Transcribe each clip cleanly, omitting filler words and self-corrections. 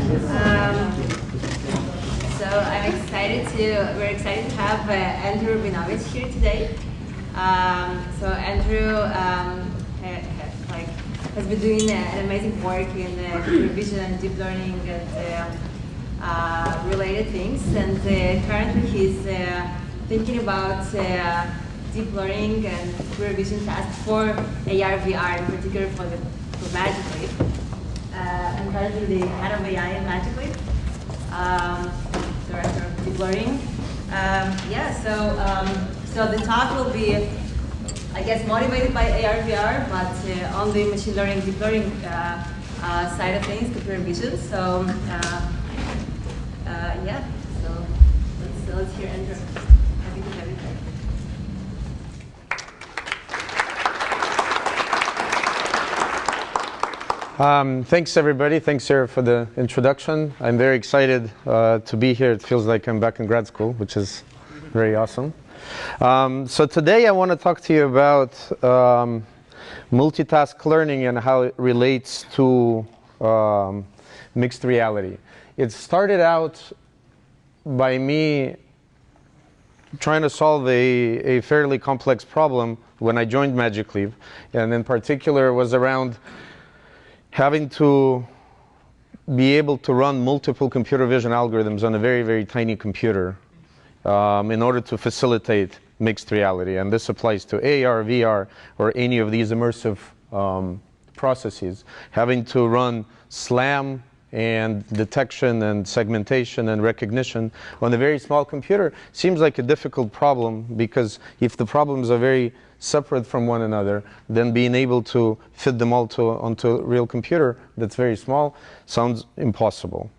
So we're excited to have Andrew Rabinovich here today. So Andrew has been doing an amazing work in computer vision and deep learning and related things. And currently he's thinking about deep learning and computer vision tasks for AR, VR, in particular for Magic Leap. I'm currently the head of AI in Magic Leap, director of deep learning. So the talk will be, I guess, motivated by AR, VR, but on the machine learning, deep learning side of things, computer vision. So let's hear Andrew. Happy to have you here. Thanks, everybody. Thanks, Sarah, for the introduction. I'm very excited to be here. It feels like I'm back in grad school, which is very awesome. So today I want to talk to you about multitask learning and how it relates to mixed reality. It started out by me trying to solve a fairly complex problem when I joined Magic Leap, and in particular was around having to be able to run multiple computer vision algorithms on a very, very tiny computer in order to facilitate mixed reality. And this applies to AR, VR, or any of these immersive processes. Having to run SLAM and detection and segmentation and recognition on a very small computer seems like a difficult problem, because if the problems are very separate from one another, then being able to fit them all onto a real computer that's very small sounds impossible.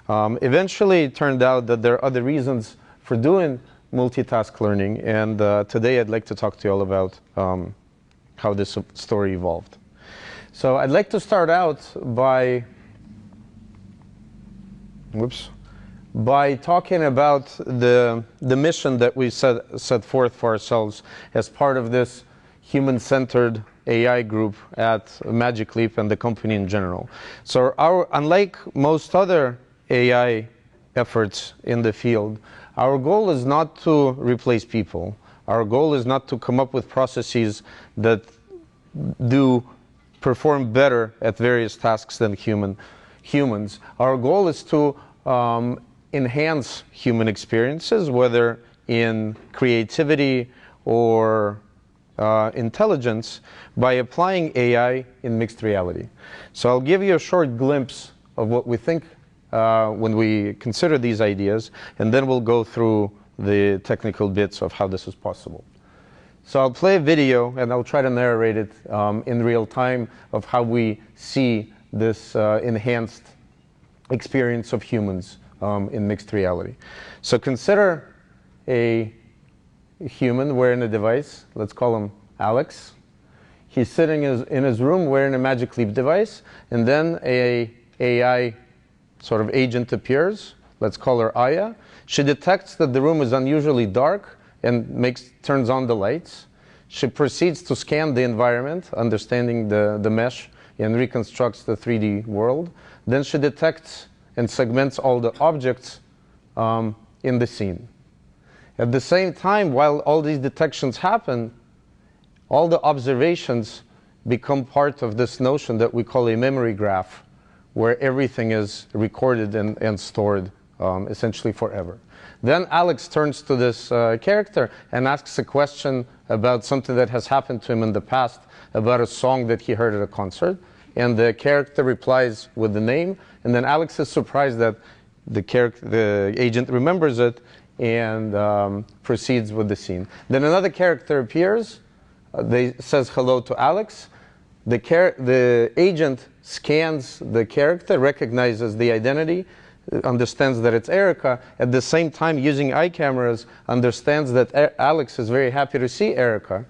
Eventually, it turned out that there are other reasons for doing multitask learning, and today I'd like to talk to you all about how this story evolved. So I'd like to start out by talking about the mission that we set forth for ourselves as part of this human-centered AI group at Magic Leap and the company in general. So unlike most other AI efforts in the field, our goal is not to replace people. Our goal is not to come up with processes that perform better at various tasks than humans. Our goal is to enhance human experiences, whether in creativity or intelligence, by applying AI in mixed reality. So I'll give you a short glimpse of what we think when we consider these ideas, and then we'll go through the technical bits of how this is possible. So I'll play a video, and I'll try to narrate it in real time of how we see this enhanced experience of humans in mixed reality. So consider a human wearing a device. Let's call him Alex. He's sitting in his room wearing a Magic Leap device, and then a AI sort of agent appears. Let's call her Aya. She detects that the room is unusually dark and turns on the lights. She proceeds to scan the environment, understanding the mesh, and reconstructs the 3D world. Then she detects and segments all the objects in the scene. At the same time, while all these detections happen, all the observations become part of this notion that we call a memory graph, where everything is recorded and stored essentially forever. Then Alex turns to this character and asks a question about something that has happened to him in the past, about a song that he heard at a concert. And the character replies with the name, and then Alex is surprised that the agent remembers it and proceeds with the scene. Then another character appears, says hello to Alex. The agent scans the character, recognizes the identity, understands that it's Erica. At the same time, using eye cameras, understands that Alex is very happy to see Erica.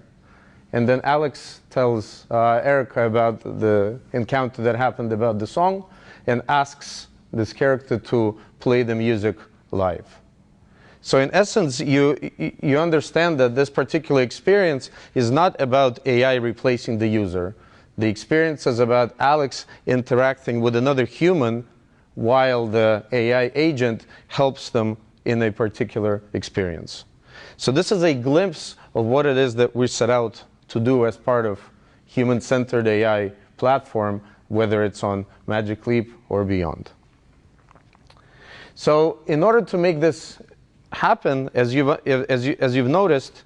And then Alex tells Erica about the encounter that happened about the song and asks this character to play the music live. So in essence, you understand that this particular experience is not about AI replacing the user. The experience is about Alex interacting with another human while the AI agent helps them in a particular experience. So this is a glimpse of what it is that we set out to do as part of human-centered AI platform, whether it's on Magic Leap or beyond. So in order to make this happen, as you've noticed,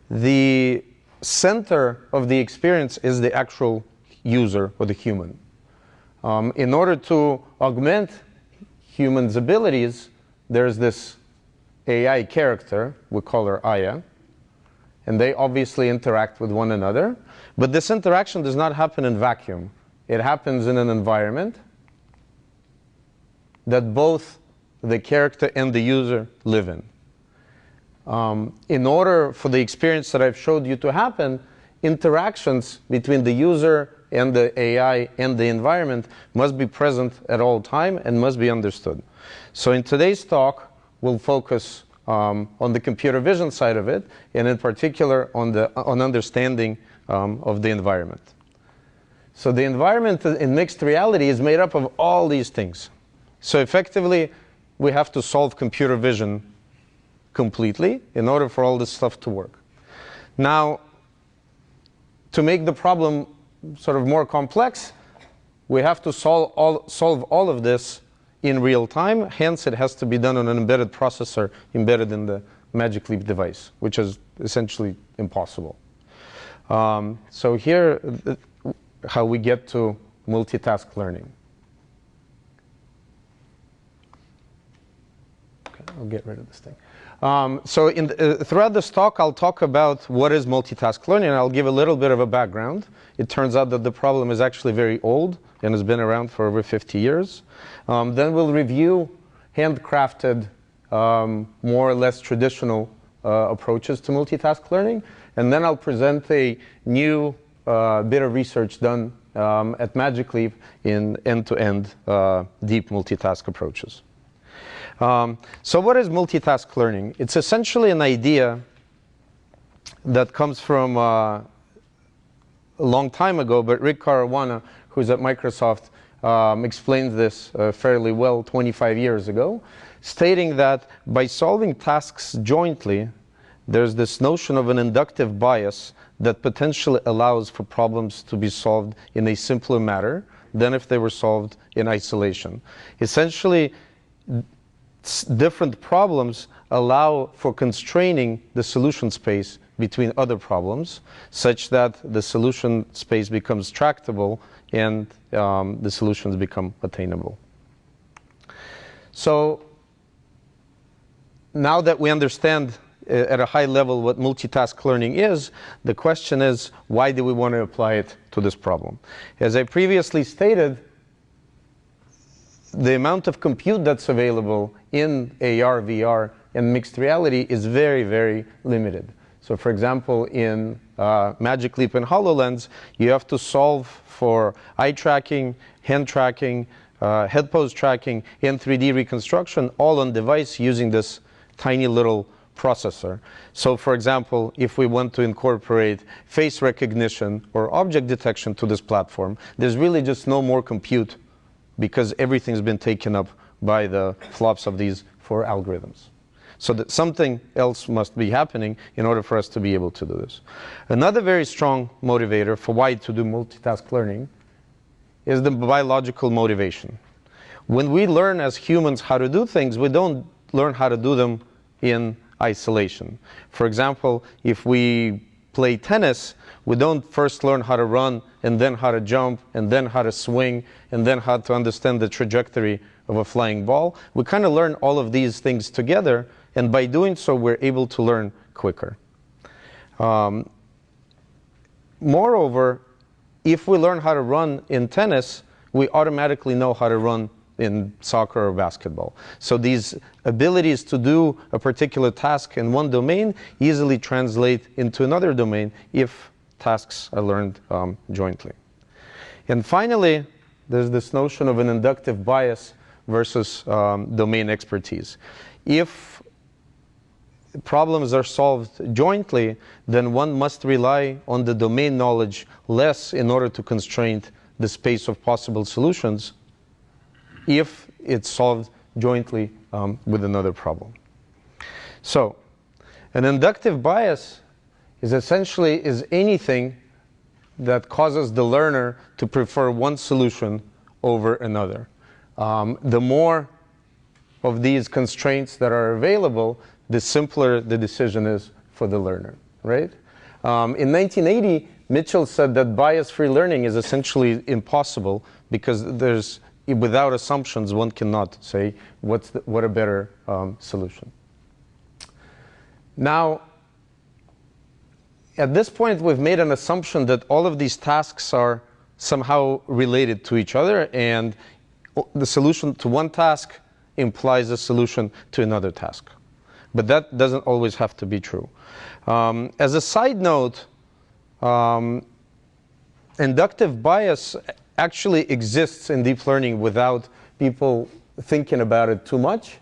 the center of the experience is the actual user or the human. In order to augment humans' abilities, there's this AI character, we call her Aya, and they obviously interact with one another. But this interaction does not happen in vacuum. It happens in an environment that both the character and the user live in. In order for the experience that I've showed you to happen, interactions between the user and the AI and the environment must be present at all time and must be understood. So in today's talk, we'll focus on the computer vision side of it, and in particular on understanding of the environment. So the environment in mixed reality is made up of all these things. So effectively, we have to solve computer vision completely in order for all this stuff to work. Now, to make the problem sort of more complex, we have to solve all of this in real time. Hence, it has to be done on an embedded processor embedded in the Magic Leap device, which is essentially impossible. So here, how we get to multitask learning. Okay, I'll get rid of this thing. So throughout this talk, I'll talk about what is multitask learning, and I'll give a little bit of a background. It turns out that the problem is actually very old and has been around for over 50 years. Then we'll review handcrafted, more or less traditional approaches to multitask learning. And then I'll present a new bit of research done at Magic Leap in end-to-end deep multitask approaches. So what is multitask learning? It's essentially an idea that comes from a long time ago, but Rick Caruana, who's at Microsoft, explained this fairly well 25 years ago, stating that by solving tasks jointly, there's this notion of an inductive bias that potentially allows for problems to be solved in a simpler manner than if they were solved in isolation. Essentially, different problems allow for constraining the solution space between other problems, such that the solution space becomes tractable and the solutions become attainable. So now that we understand at a high level what multitask learning is, the question is, why do we want to apply it to this problem? As I previously stated, the amount of compute that's available in AR, VR, and mixed reality is very, very limited. So for example, in Magic Leap and HoloLens, you have to solve for eye tracking, hand tracking, head pose tracking, and 3D reconstruction all on device using this tiny little processor. So for example, if we want to incorporate face recognition or object detection to this platform, there's really just no more compute because everything's been taken up by the flops of these 4 algorithms. So that something else must be happening in order for us to be able to do this. Another very strong motivator for why to do multitask learning is the biological motivation. When we learn as humans how to do things, we don't learn how to do them in isolation. For example, if we play tennis, we don't first learn how to run, and then how to jump, and then how to swing, and then how to understand the trajectory of a flying ball. We kind of learn all of these things together, and by doing so, we're able to learn quicker. Moreover, if we learn how to run in tennis, we automatically know how to run in soccer or basketball. So these abilities to do a particular task in one domain easily translate into another domain if tasks are learned jointly. And finally, there's this notion of an inductive bias versus domain expertise. If problems are solved jointly, then one must rely on the domain knowledge less in order to constrain the space of possible solutions. If it's solved jointly with another problem. So an inductive bias is essentially anything that causes the learner to prefer one solution over another. The more of these constraints that are available, the simpler the decision is for the learner, right? In 1980, Mitchell said that bias-free learning is essentially impossible because without assumptions, one cannot say what a better solution. Now, at this point, we've made an assumption that all of these tasks are somehow related to each other, and the solution to one task implies a solution to another task. But that doesn't always have to be true. As a side note, inductive bias actually exists in deep learning without people thinking about it too much.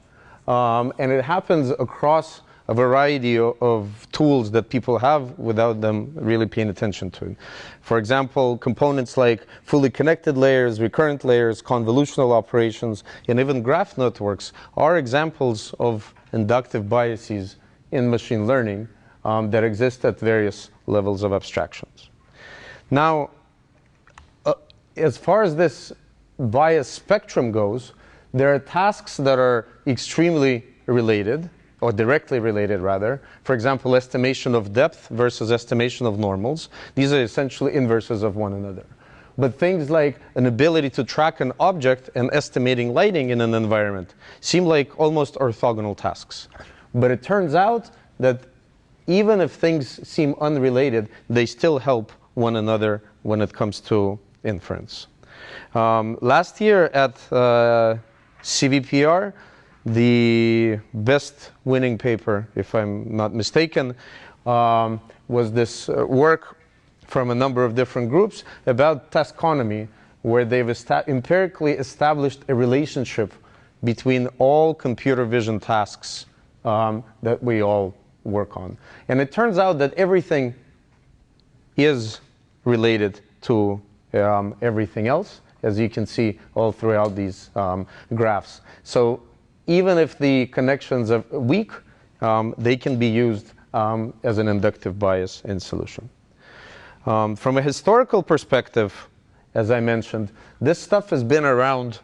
And it happens across a variety of tools that people have without them really paying attention to it. For example, components like fully connected layers, recurrent layers, convolutional operations, and even graph networks are examples of inductive biases in machine learning that exist at various levels of abstractions. Now, as far as this bias spectrum goes, there are tasks that are extremely related, or directly related rather. For example, estimation of depth versus estimation of normals. These are essentially inverses of one another. But things like an ability to track an object and estimating lighting in an environment seem like almost orthogonal tasks. But it turns out that even if things seem unrelated, they still help one another when it comes to inference. Last year at CVPR, the best winning paper, if I'm not mistaken, was this work from a number of different groups about taskonomy, where they've empirically established a relationship between all computer vision tasks that we all work on. And it turns out that everything is related to everything else, as you can see all throughout these graphs. So even if the connections are weak, they can be used as an inductive bias in solution. From a historical perspective, as I mentioned, this stuff has been around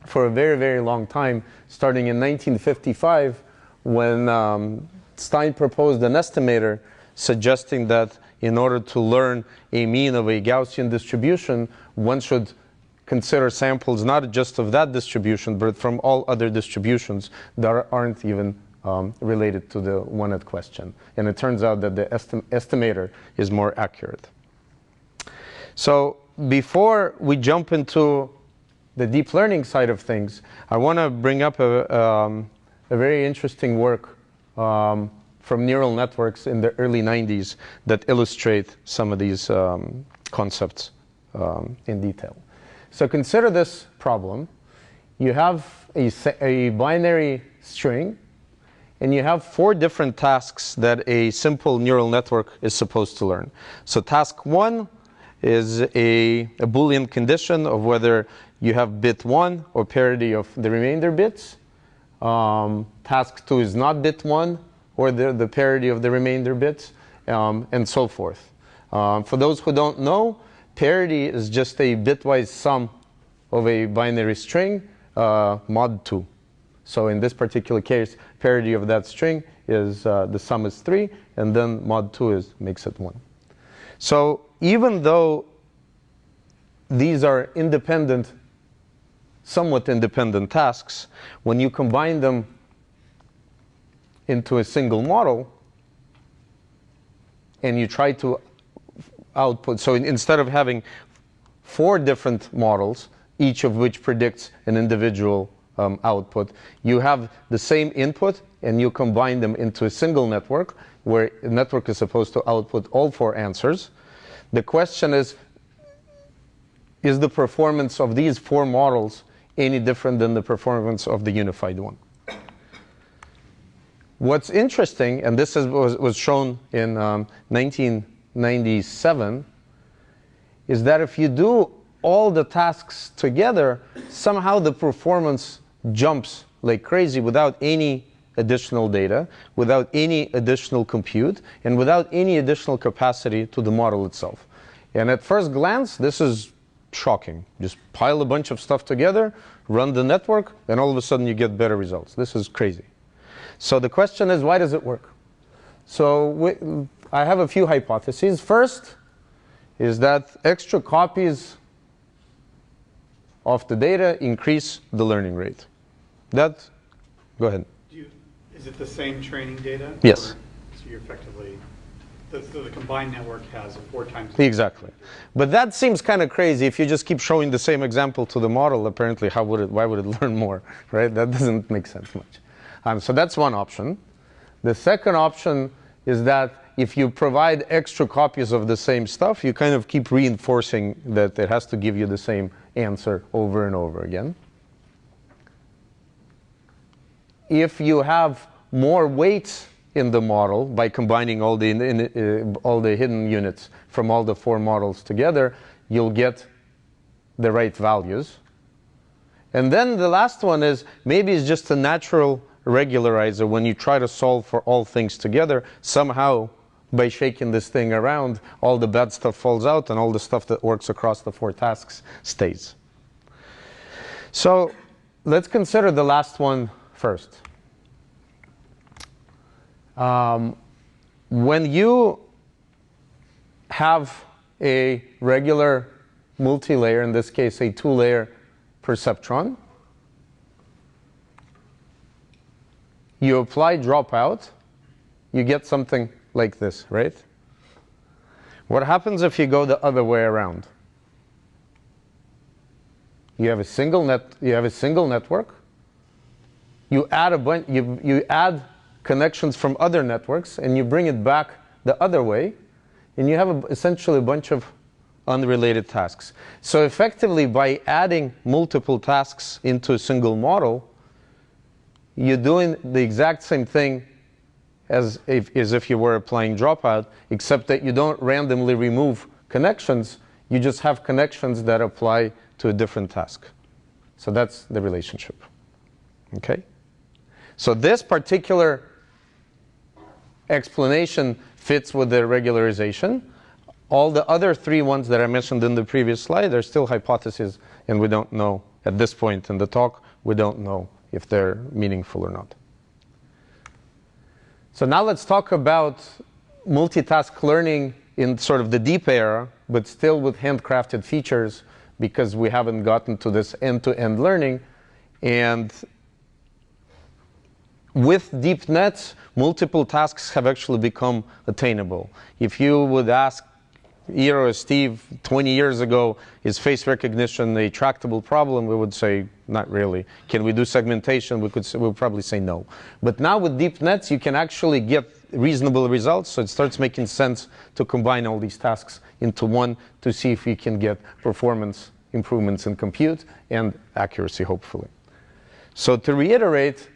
for a very, very long time, starting in 1955, when Stein proposed an estimator suggesting that in order to learn a mean of a Gaussian distribution, one should consider samples not just of that distribution, but from all other distributions that aren't even related to the one at question. And it turns out that the estimator is more accurate. So before we jump into the deep learning side of things, I want to bring up a very interesting work from neural networks in the early 90s that illustrate some of these concepts in detail. So consider this problem. You have a binary string, and you have 4 different tasks that a simple neural network is supposed to learn. So task 1 is a Boolean condition of whether you have bit 1 or parity of the remainder bits. Task 2 is not bit 1 or the parity of the remainder bits, and so forth. For those who don't know, parity is just a bitwise sum of a binary string, mod 2. So in this particular case, parity of that string is the sum is 3, and then mod 2 makes it 1. So even though these are independent, somewhat independent tasks, when you combine them into a single model and you try to output, so instead of having 4 different models, each of which predicts an individual output, you have the same input and you combine them into a single network where the network is supposed to output all 4 answers. The question is the performance of these 4 models any different than the performance of the unified one? What's interesting, and this was shown in 1997, is that if you do all the tasks together, somehow the performance jumps like crazy without any additional data, without any additional compute, and without any additional capacity to the model itself. And at first glance, this is shocking. Just pile a bunch of stuff together, run the network, and all of a sudden you get better results. This is crazy. So the question is, why does it work? So I have a few hypotheses. First is that extra copies of the data increase the learning rate. Go ahead. Is it the same training data? Yes. So you're effectively, the combined network has 4 times. Exactly. But that seems kind of crazy. If you just keep showing the same example to the model, apparently why would it learn more, right? That doesn't make sense much. So that's one option. The second option is that if you provide extra copies of the same stuff, you kind of keep reinforcing that it has to give you the same answer over and over again. If you have more weights in the model by combining all the hidden units from all the 4 models together, you'll get the right values. And then the last one is maybe it's just a natural regularizer. When you try to solve for all things together, somehow by shaking this thing around, all the bad stuff falls out and all the stuff that works across the 4 tasks stays. So let's consider the last one first. When you have a regular multi-layer, in this case a 2-layer perceptron, you apply dropout, you get something like this, right? What happens if you go the other way around? You have a single network. You add you add connections from other networks, and you bring it back the other way, and you have essentially a bunch of unrelated tasks. So effectively, by adding multiple tasks into a single model, you're doing the exact same thing as if you were applying dropout, except that you don't randomly remove connections. You just have connections that apply to a different task. So that's the relationship. Okay? So this particular explanation fits with the regularization. All the other 3 ones that I mentioned in the previous slide are still hypotheses, and we don't know at this point in the talk, we don't know if they're meaningful or not. So now let's talk about multitask learning in sort of the deep era, but still with handcrafted features, because we haven't gotten to this end-to-end learning. And with deep nets, multiple tasks have actually become attainable. If you would ask Ira or Steve 20 years ago, is face recognition a tractable problem? We would say, not really. Can we do segmentation? We'll probably say no. But now with deep nets, you can actually get reasonable results. So it starts making sense to combine all these tasks into one to see if we can get performance improvements in compute and accuracy, hopefully. So to reiterate,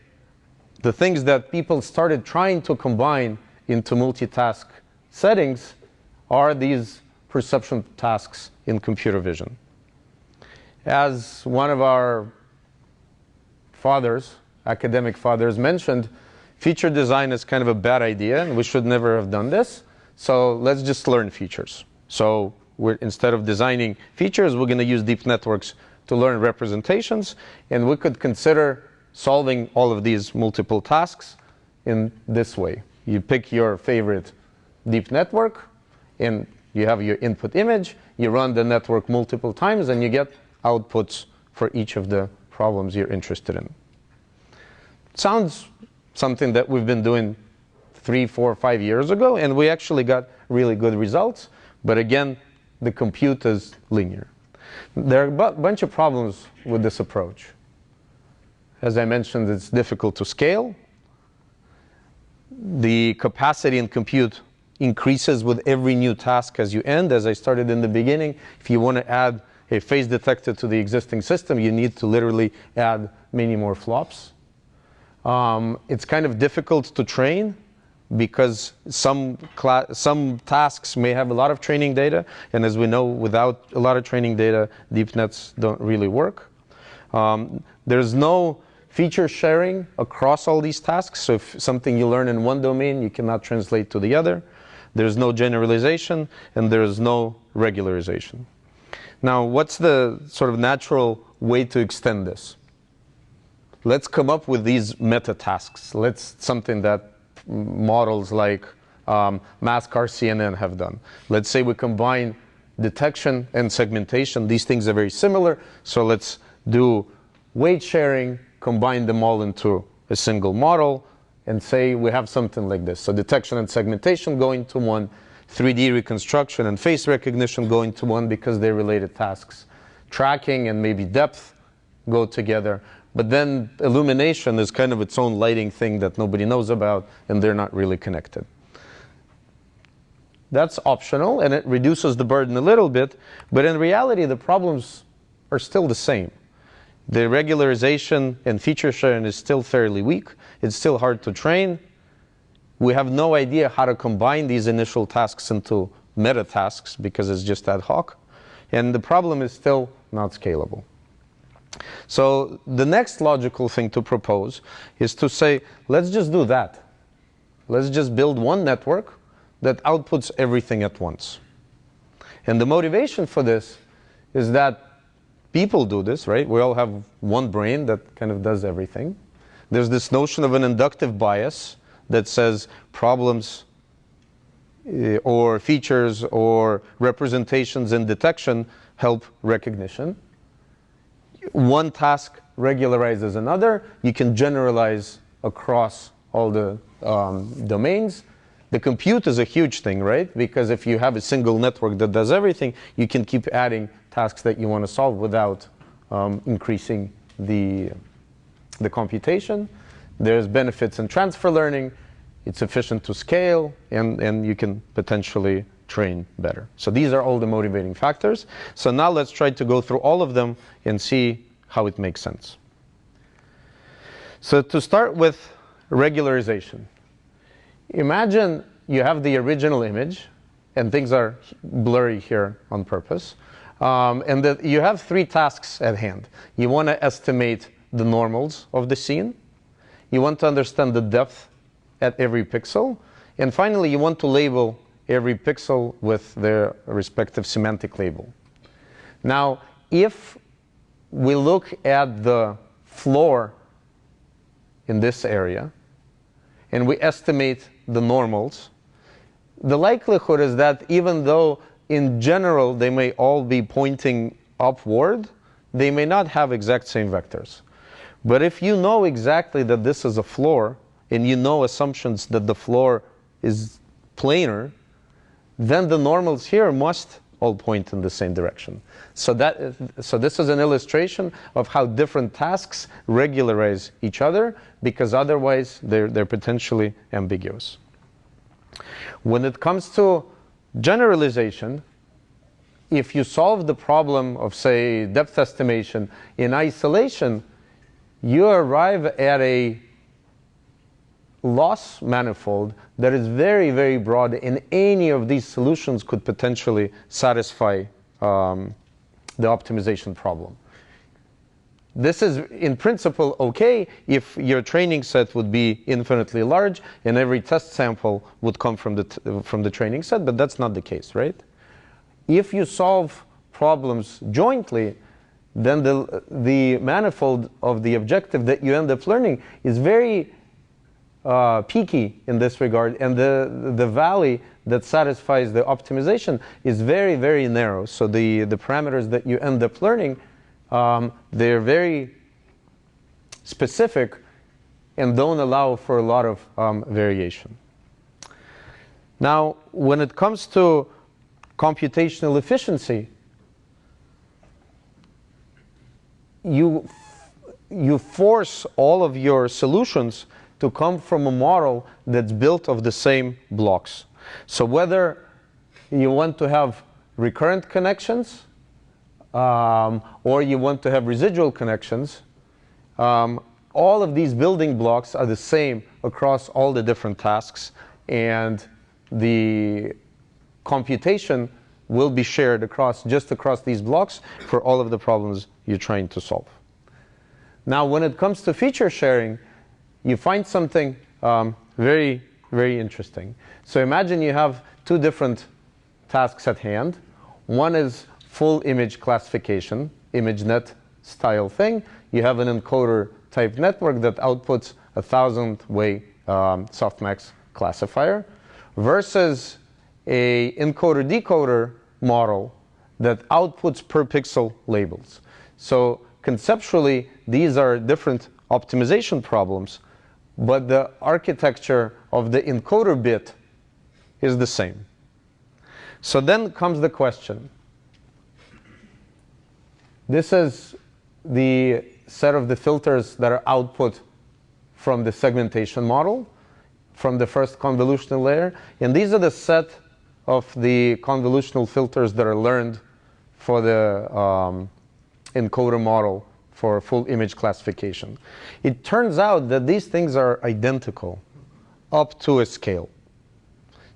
the things that people started trying to combine into multitask settings are these perception tasks in computer vision. As one of our fathers, academic fathers, mentioned, feature design is kind of a bad idea, and we should never have done this. So let's just learn features. So instead of designing features, we're going to use deep networks to learn representations, and we could consider solving all of these multiple tasks in this way. You pick your favorite deep network, and you have your input image, you run the network multiple times, and you get outputs for each of the problems you're interested in. Sounds something that we've been doing 3, 4, 5 years ago, and we actually got really good results. But again, the compute is linear. There are a bunch of problems with this approach. As I mentioned, it's difficult to scale. The capacity in compute increases with every new task as you end. As I started in the beginning, if you want to add a phase detector to the existing system, you need to literally add many more flops. It's kind of difficult to train because some tasks may have a lot of training data, and as we know, without a lot of training data, deep nets don't really work. There's no feature sharing across all these tasks, so if something you learn in one domain, you cannot translate to the other. There's no generalization, and there's no regularization. Now, what's the sort of natural way to extend this? Let's come up with these meta tasks. Something that models like MathCar CNN have done. Let's say we combine detection and segmentation. These things are very similar, so let's do weight sharing, combine them all into a single model, and say we have something like this. So detection and segmentation go into one, 3D reconstruction and face recognition go into one because they're related tasks. Tracking and maybe depth go together. But then illumination is kind of its own lighting thing that nobody knows about, and they're not really connected. That's optional, and it reduces the burden a little bit, but in reality, the problems are still the same. The regularization and feature sharing is still fairly weak. It's still hard to train. We have no idea how to combine these initial tasks into meta tasks because it's just ad hoc. And the problem is still not scalable. So the next logical thing to propose is to say, let's just do that. Let's just build one network that outputs everything at once. And the motivation for this is that people do this, right? We all have one brain that kind of does everything. There's this notion of an inductive bias that says problems or features or representations in detection help recognition. One task regularizes another. You can generalize across all the domains. The compute is a huge thing, right? Because if you have a single network that does everything, you can keep adding tasks that you want to solve without increasing the computation. There's benefits in transfer learning. It's efficient to scale, and you can potentially train better. So these are all the motivating factors. So now let's try to go through all of them and see how it makes sense. So to start with regularization. Imagine you have the original image, and things are blurry here on purpose, and that you have three tasks at hand. You want to estimate the normals of the scene. You want to understand the depth at every pixel. And finally, you want to label every pixel with their respective semantic label. Now, if we look at the floor in this area, and we estimate the normals, the likelihood is that even though in general they may all be pointing upward, they may not have exact same vectors. But if you know exactly that this is a floor, and you know assumptions that the floor is planar, then the normals here must all point in the same direction. So this is an illustration of how different tasks regularize each other, because otherwise they're potentially ambiguous. When it comes to generalization, if you solve the problem of, say, depth estimation in isolation, you arrive at a loss manifold that is very, very broad, and any of these solutions could potentially satisfy the optimization problem. This is, in principle, okay if your training set would be infinitely large and every test sample would come from the training set, but that's not the case, right? If you solve problems jointly, then the manifold of the objective that you end up learning is very peaky in this regard, and the valley that satisfies the optimization is very, very narrow. So the parameters that you end up learning, they're very specific and don't allow for a lot of variation. Now, when it comes to computational efficiency, you force all of your solutions to come from a model that's built of the same blocks. So whether you want to have recurrent connections or you want to have residual connections, all of these building blocks are the same across all the different tasks, and the computation will be shared just across these blocks for all of the problems you're trying to solve. Now, when it comes to feature sharing, you find something very, very interesting. So imagine you have two different tasks at hand. One is full image classification, ImageNet style thing. You have an encoder type network that outputs a 1,000-way softmax classifier versus a encoder-decoder model that outputs per pixel labels. So conceptually, these are different optimization problems, but the architecture of the encoder bit is the same. So then comes the question. This is the set of the filters that are output from the segmentation model, from the first convolutional layer. And these are the set of the convolutional filters that are learned for the encoder model for full image classification. It turns out that these things are identical up to a scale.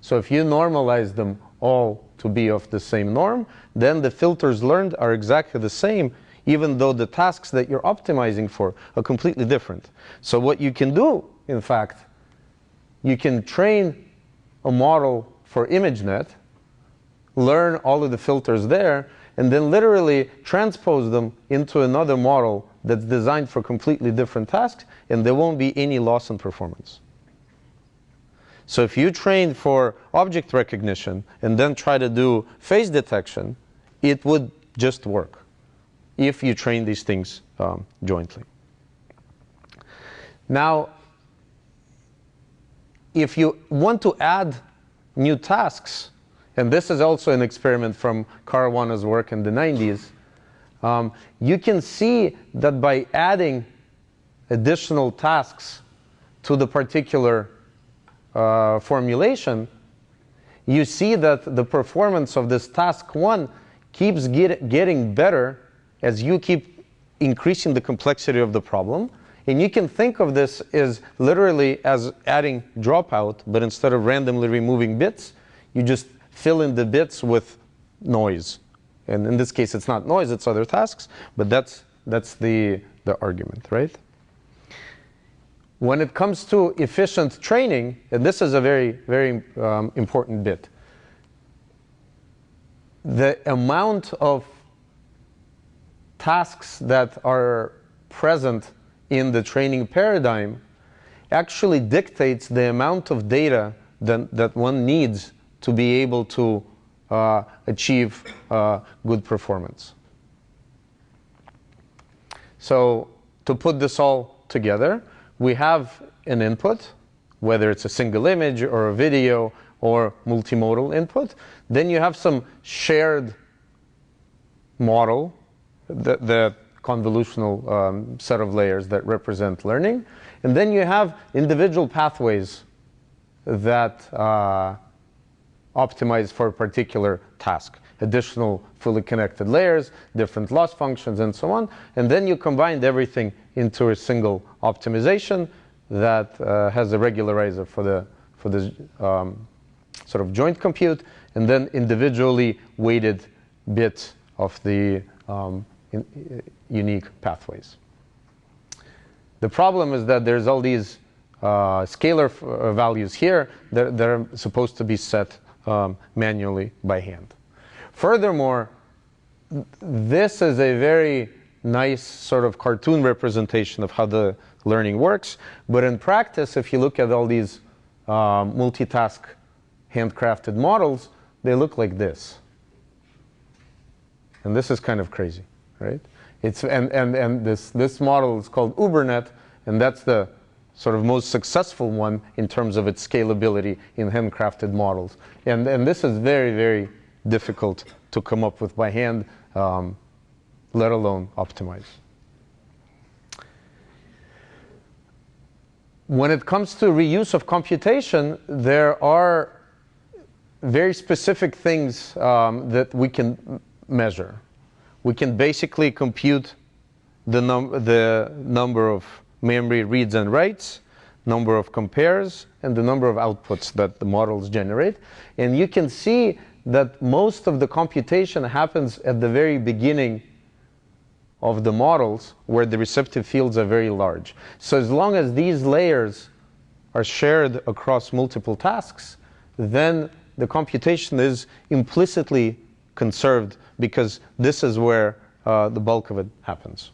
So if you normalize them all to be of the same norm, then the filters learned are exactly the same, even though the tasks that you're optimizing for are completely different. So what you can do, in fact, you can train a model for ImageNet, learn all of the filters there, and then literally transpose them into another model that's designed for completely different tasks, and there won't be any loss in performance. So if you train for object recognition and then try to do face detection, it would just work if you train these things jointly. Now, if you want to add new tasks, and this is also an experiment from Caruana's work in the 90s, you can see that by adding additional tasks to the particular formulation, you see that the performance of this task 1 keeps getting better as you keep increasing the complexity of the problem. And you can think of this as literally as adding dropout, but instead of randomly removing bits, you just fill in the bits with noise. And in this case, it's not noise, it's other tasks, but that's the argument, right? When it comes to efficient training, and this is a very, very important bit, the amount of tasks that are present in the training paradigm actually dictates the amount of data that one needs to be able to achieve good performance. So to put this all together, we have an input, whether it's a single image or a video or multimodal input. Then you have some shared model, the convolutional set of layers that represent learning. And then you have individual pathways that optimize for a particular task. Additional fully connected layers, different loss functions, and so on. And then you combine everything into a single optimization that has a regularizer for the sort of joint compute, and then individually weighted bits of the unique pathways. The problem is that there's all these scalar values here that are supposed to be set manually by hand. Furthermore, this is a very nice sort of cartoon representation of how the learning works. But in practice, if you look at all these multitask handcrafted models, they look like this. And this is kind of crazy, right? And this model is called UberNet, and that's the sort of most successful one in terms of its scalability in handcrafted models. And this is very, very difficult to come up with by hand, let alone optimize. When it comes to reuse of computation, there are very specific things that we can measure. We can basically compute the number of memory reads and writes, number of compares, and the number of outputs that the models generate. And you can see that most of the computation happens at the very beginning of the models, where the receptive fields are very large. So as long as these layers are shared across multiple tasks, then the computation is implicitly conserved, because this is where the bulk of it happens.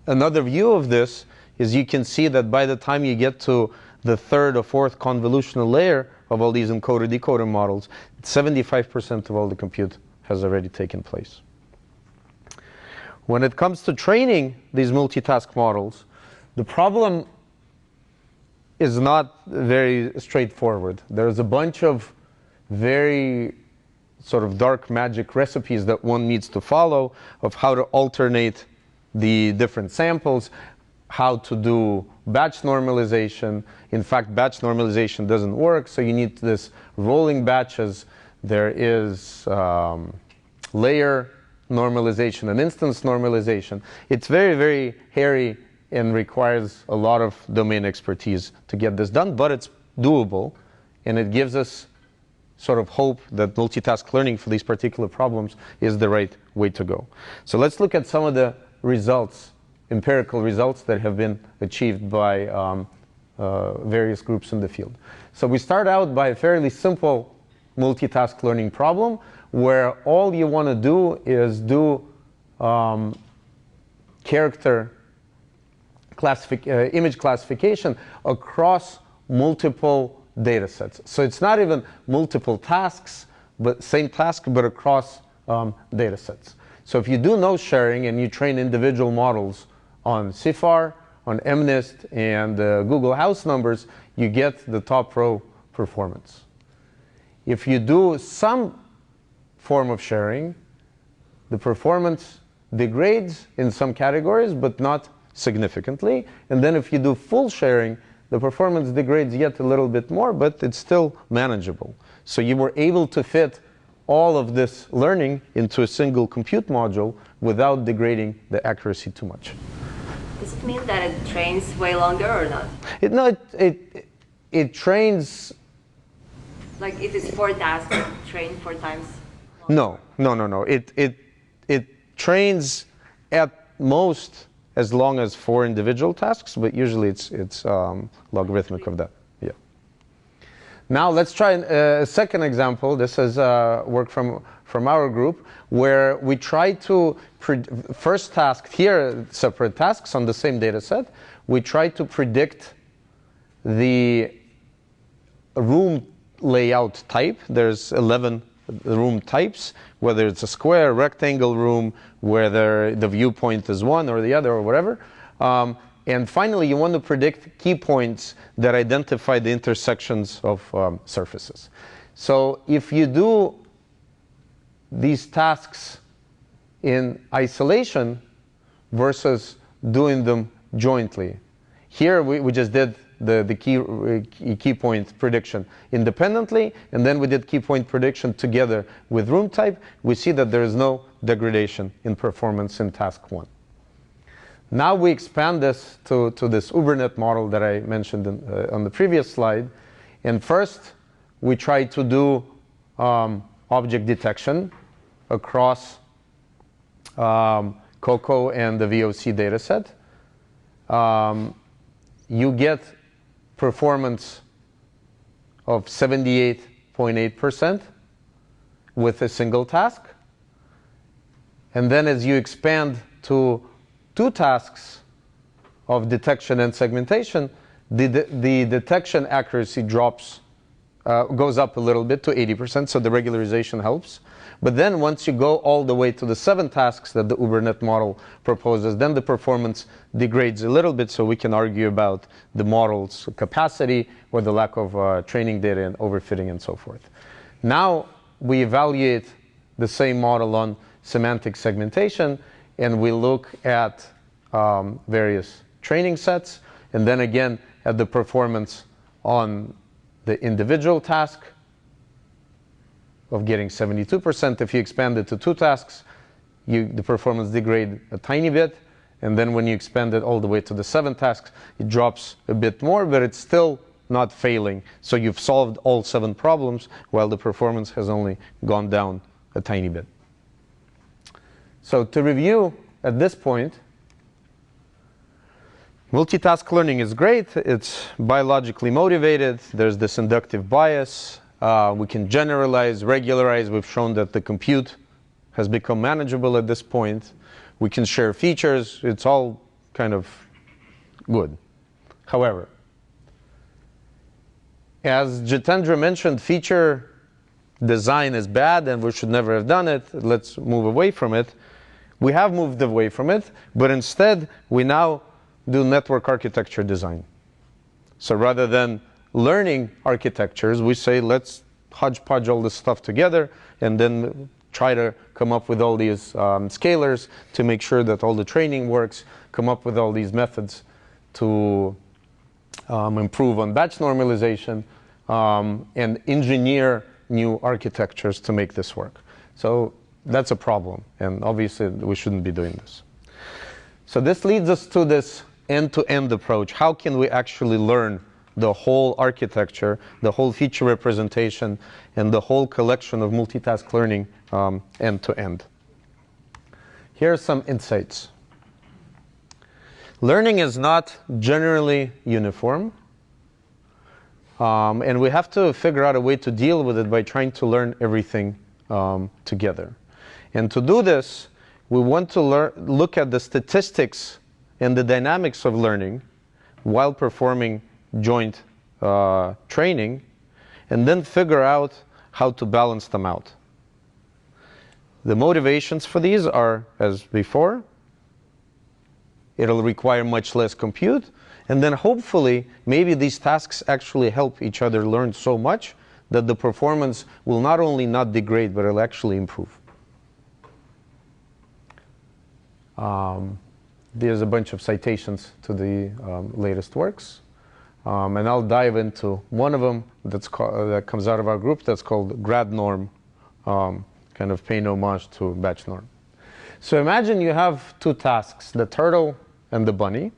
Another view of this is you can see that by the time you get to the third or fourth convolutional layer of all these encoder-decoder models, 75% of all the compute has already taken place. When it comes to training these multitask models, the problem is not very straightforward. There's a bunch of very sort of dark magic recipes that one needs to follow of how to alternate the different samples, how to do batch normalization. In fact, batch normalization doesn't work, so you need this rolling batches. There is layer normalization and instance normalization. It's very, very hairy and requires a lot of domain expertise to get this done, but it's doable, and it gives us sort of hope that multitask learning for these particular problems is the right way to go. So let's look at some of the results, empirical results that have been achieved by various groups in the field. So we start out by a fairly simple multitask learning problem, where all you want to do is do image classification across multiple data sets. So it's not even multiple tasks, but same task, but across data sets. So if you do node sharing and you train individual models on CIFAR, on MNIST, and Google House numbers, you get the top row performance. If you do some form of sharing, the performance degrades in some categories, but not significantly. And then if you do full sharing, the performance degrades yet a little bit more, but it's still manageable. So you were able to fit all of this learning into a single compute module without degrading the accuracy too much. Does it mean that it trains way longer or not? It trains. Like if it's 4 tasks, train 4 times? No. It trains at most as long as 4 individual tasks, but usually it's logarithmic of that. Yeah. Now let's try a second example. This is work from our group, where we try to first task here, separate tasks on the same data set. We try to predict the room layout type. There's 11 room types, whether it's a square, rectangle room, whether the viewpoint is one or the other or whatever. And finally, you want to predict key points that identify the intersections of surfaces. So if you do these tasks in isolation versus doing them jointly, here we just did the key point prediction independently, and then we did key point prediction together with room type. We see that there is no degradation in performance in task 1. Now we expand this to this UberNet model that I mentioned on the previous slide. And first, we try to do object detection across COCO and the VOC dataset. You get performance of 78.8% with a single task. And then as you expand to 2 tasks of detection and segmentation, the detection accuracy drops, goes up a little bit to 80%, so the regularization helps. But then once you go all the way to the 7 tasks that the UberNet model proposes, then the performance degrades a little bit, so we can argue about the model's capacity or the lack of training data and overfitting and so forth. Now we evaluate the same model on semantic segmentation, and we look at various training sets, and then again at the performance on the individual task of getting 72%. If you expand it to 2 tasks, the performance degrade a tiny bit. And then when you expand it all the way to the 7 tasks, it drops a bit more, but it's still not failing. So you've solved all 7 problems, while the performance has only gone down a tiny bit. So to review at this point, multitask learning is great. It's biologically motivated. There's this inductive bias. We can generalize, regularize. We've shown that the compute has become manageable at this point. We can share features. It's all kind of good. However, as Jitendra mentioned, feature design is bad and we should never have done it. Let's move away from it. We have moved away from it, but instead we now do network architecture design. So rather than learning architectures, we say let's hodgepodge all this stuff together and then try to come up with all these scalars to make sure that all the training works, come up with all these methods to improve on batch normalization, and engineer new architectures to make this work. So that's a problem, and obviously we shouldn't be doing this. So this leads us to this end-to-end approach. How can we actually learn the whole architecture, the whole feature representation, and the whole collection of multitask learning end-to-end? Here are some insights. Learning is not generally uniform, and we have to figure out a way to deal with it by trying to learn everything together. And to do this, we want to look at the statistics and the dynamics of learning while performing joint training, and then figure out how to balance them out. The motivations for these are, as before, it'll require much less compute, and then hopefully maybe these tasks actually help each other learn so much that the performance will not only not degrade, but it'll actually improve. There's a bunch of citations to the latest works. And I'll dive into one of them that comes out of our group that's called GradNorm, kind of paying homage to batch norm. So imagine you have 2 tasks, the turtle and the bunny.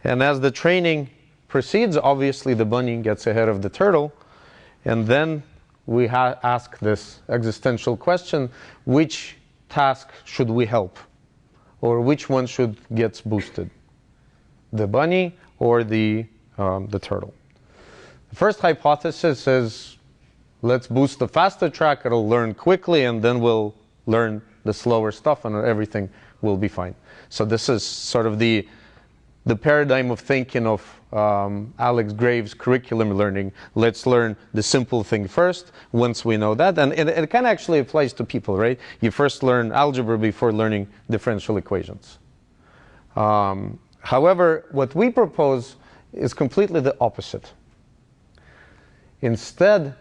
And as the training proceeds, obviously the bunny gets ahead of the turtle. And then we ask this existential question, which task should we help? Or which one should get boosted? The bunny or the turtle? The first hypothesis is, let's boost the faster track, it'll learn quickly, and then we'll learn the slower stuff and everything will be fine. So this is sort of the paradigm of thinking of Alex Graves' curriculum learning. Let's learn the simple thing first, once we know that. And it kind of actually applies to people, right? You first learn algebra before learning differential equations. However, what we propose is completely the opposite. Instead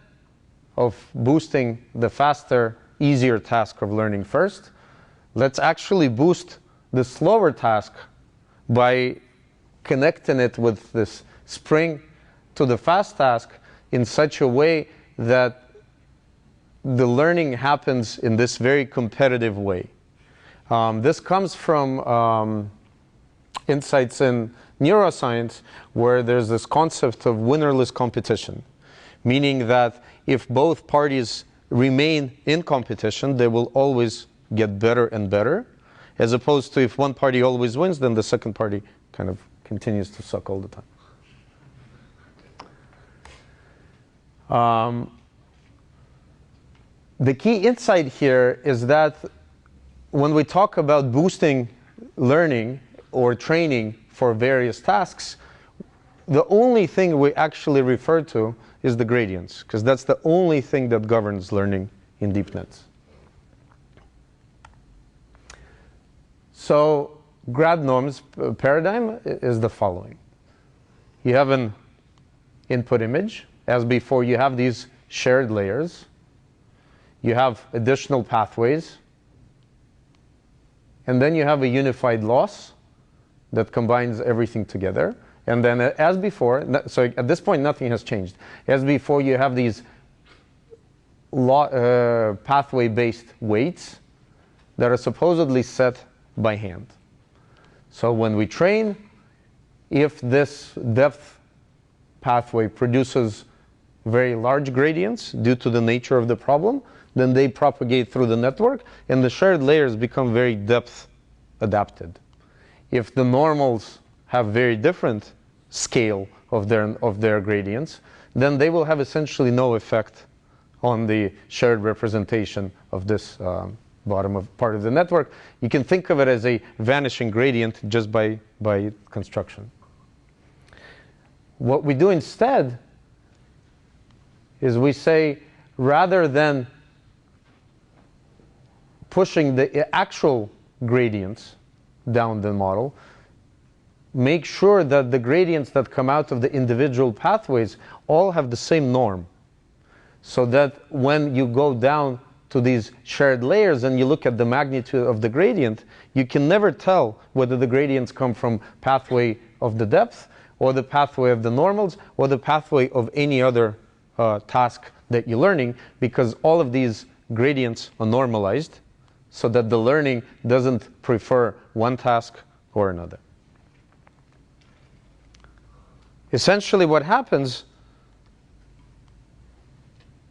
of boosting the faster, easier task of learning first, let's actually boost the slower task by connecting it with this spring to the fast task in such a way that the learning happens in this very competitive way. This comes from insights in neuroscience, where there's this concept of winnerless competition, meaning that if both parties remain in competition, they will always get better and better, as opposed to if one party always wins, then the second party kind of continues to suck all the time. The key insight here is that when we talk about boosting learning or training for various tasks, the only thing we actually refer to is the gradients, because that's the only thing that governs learning in deep nets. So GradNorm's paradigm is the following. You have an input image. As before, you have these shared layers. You have additional pathways. And then you have a unified loss that combines everything together. And then as before, so at this point nothing has changed. As before, you have these pathway-based weights that are supposedly set by hand. So when we train, if this depth pathway produces very large gradients due to the nature of the problem, then they propagate through the network, and the shared layers become very depth adapted. If the normals have very different scale of their gradients, then they will have essentially no effect on the shared representation of this bottom part of the network. You can think of it as a vanishing gradient just by construction. What we do instead is we say, rather than pushing the actual gradients down the model, make sure that the gradients that come out of the individual pathways all have the same norm. So that when you go down to these shared layers and you look at the magnitude of the gradient, you can never tell whether the gradients come from pathway of the depth, or the pathway of the normals, or the pathway of any other task that you're learning, because all of these gradients are normalized so that the learning doesn't prefer one task or another. Essentially what happens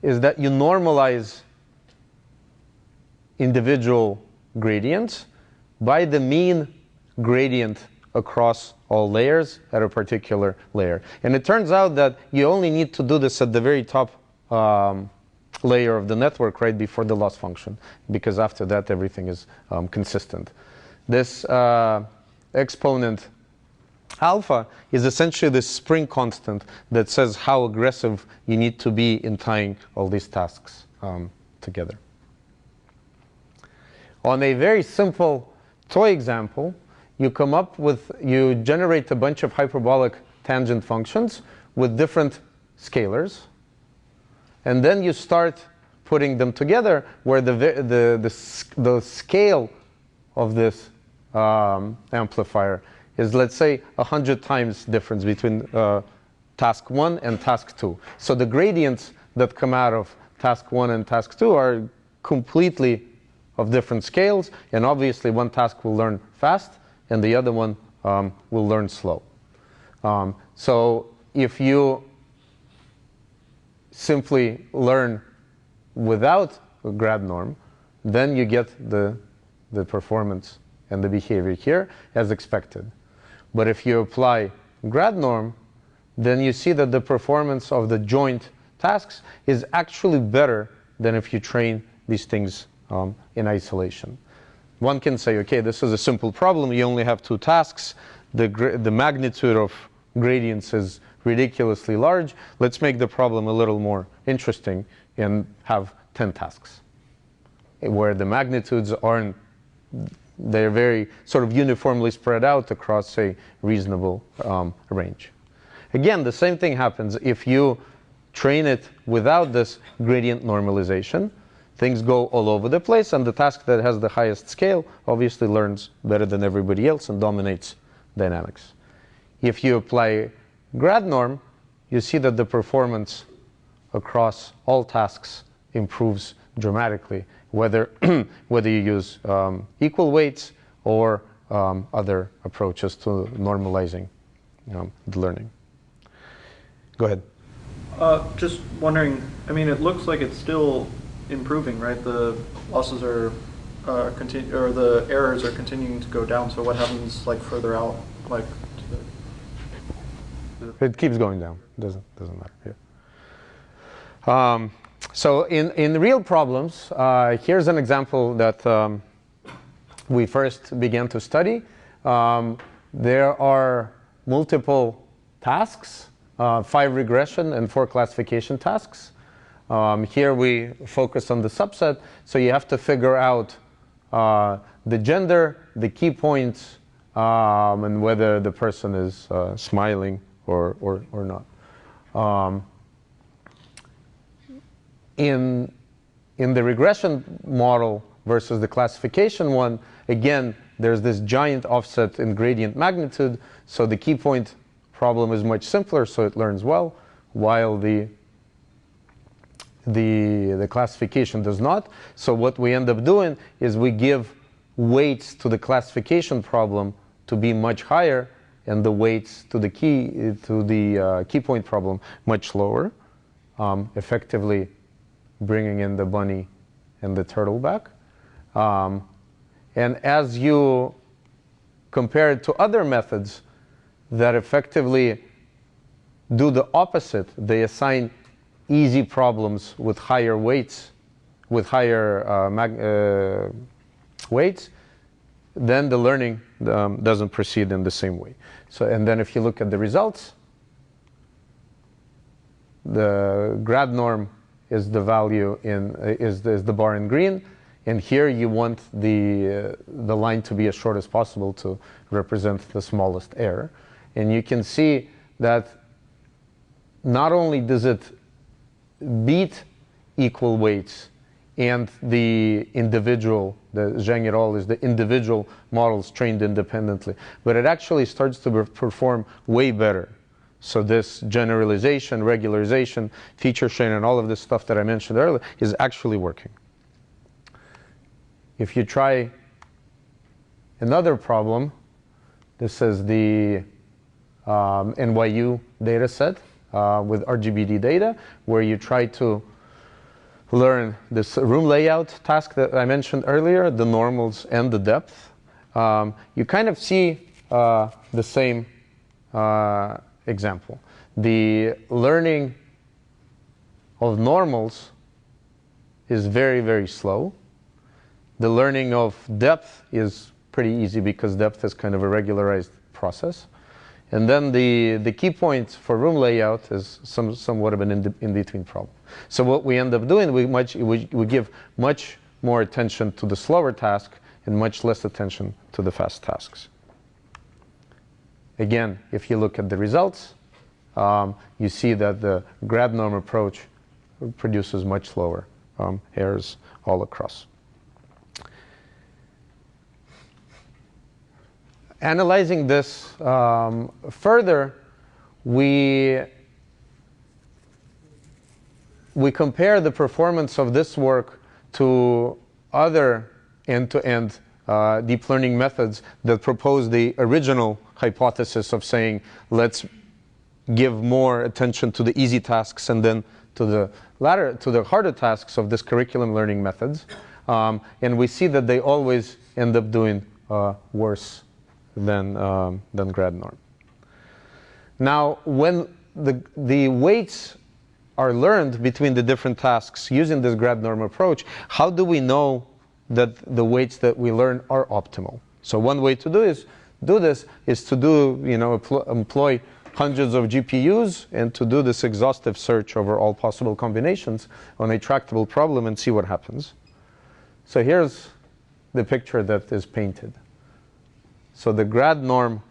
is that you normalize individual gradients by the mean gradient across all layers at a particular layer. And it turns out that you only need to do this at the very top layer of the network right before the loss function, because after that everything is consistent. This exponent alpha is essentially the spring constant that says how aggressive you need to be in tying all these tasks together. On a very simple toy example, you generate a bunch of hyperbolic tangent functions with different scalars, and then you start putting them together where the scale of this amplifier is, let's say, 100 times difference between task 1 and task 2. So the gradients that come out of task 1 and task 2 are completely of different scales, and obviously one task will learn fast and the other one will learn slow. So if you simply learn without a GradNorm, then you get the performance and the behavior here as expected. But if you apply GradNorm, then you see that the performance of the joint tasks is actually better than if you train these things in isolation. One can say, okay, this is a simple problem. You only have 2 tasks. The magnitude of gradients is ridiculously large. Let's make the problem a little more interesting and have 10 tasks, where the magnitudes aren't, they're very sort of uniformly spread out across a reasonable range. Again, the same thing happens if you train it without this gradient normalization. Things go all over the place, and the task that has the highest scale obviously learns better than everybody else and dominates dynamics. If you apply GradNorm, you see that the performance across all tasks improves dramatically, whether you use equal weights or other approaches to normalizing the learning. Go ahead. Just wondering, I mean, it looks like it's still improving, right? The losses are or the errors are continuing to go down. So what happens like further out, like? It keeps going down. Doesn't matter. Yeah. So in real problems, here's an example that we first began to study. There are multiple tasks, 5 regression and 4 classification tasks. Here we focus on the subset, so you have to figure out the gender, the key points, and whether the person is smiling or not. In the regression model versus the classification one, again, there's this giant offset in gradient magnitude, so the key point problem is much simpler, so it learns well, while the classification does not. So what we end up doing is we give weights to the classification problem to be much higher, and the weights to the key point problem much lower, effectively bringing in the bunny and the turtle back. And as you compare it to other methods that effectively do the opposite, they assign easy problems with higher weights, weights, then the learning doesn't proceed in the same way. So, and then if you look at the results, the GradNorm is the value is the bar in green, and here you want the line to be as short as possible to represent the smallest error. And you can see that not only does it beat equal weights and the Zheng et al. Is the individual models trained independently, but it actually starts to perform way better. So this generalization, regularization, feature sharing, and all of this stuff that I mentioned earlier is actually working. If you try another problem, this is the NYU data set with RGBD data, where you try to learn this room layout task that I mentioned earlier, the normals and the depth. You kind of see the same example. The learning of normals is very, very slow. The learning of depth is pretty easy because depth is kind of a regularized process. And then the key point for room layout is somewhat of an in-between problem. So what we end up doing, we give much more attention to the slower task and much less attention to the fast tasks. Again, if you look at the results, you see that the GradNorm approach produces much lower errors all across. Analyzing this further, we compare the performance of this work to other end-to-end deep learning methods that propose the original hypothesis of saying, let's give more attention to the easy tasks and then to the harder tasks of this curriculum learning methods. And we see that they always end up doing worse than GradNorm. Now, when the weights are learned between the different tasks using this GradNorm approach, how do we know that the weights that we learn are optimal? So one way to do this is to employ hundreds of GPUs and to do this exhaustive search over all possible combinations on a tractable problem and see what happens. So here's the picture that is painted. So the GradNorm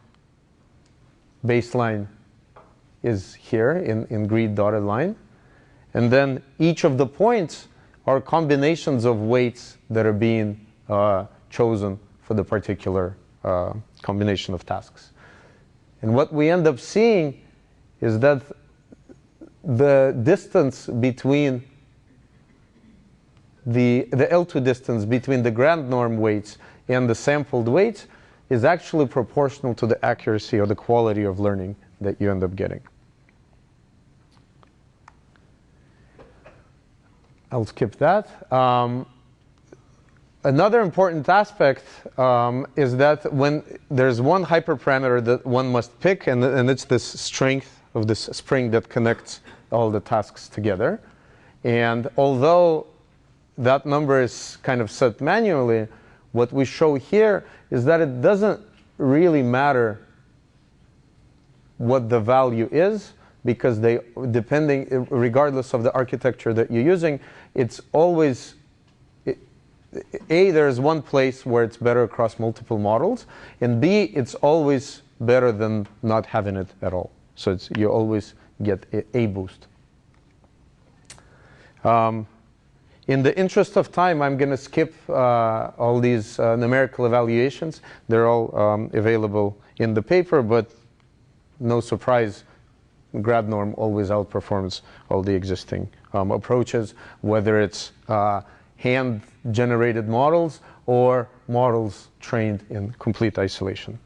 baseline is here in green dotted line. And then each of the points are combinations of weights that are being chosen for the particular combination of tasks. And what we end up seeing is that the distance between the L2 distance between the GradNorm weights and the sampled weights is actually proportional to the accuracy or the quality of learning that you end up getting. I'll skip that. Another important aspect is that when there's one hyperparameter that one must pick, and it's this strength of this spring that connects all the tasks together. And although that number is kind of set manually, what we show here is that it doesn't really matter what the value is, because regardless of the architecture that you're using, it's always, A, there's one place where it's better across multiple models, and B, it's always better than not having it at all. So you always get a boost. In the interest of time, I'm going to skip all these numerical evaluations. They're all available in the paper, but no surprise, GradNorm always outperforms all the existing approaches, whether it's hand-generated models or models trained in complete isolation.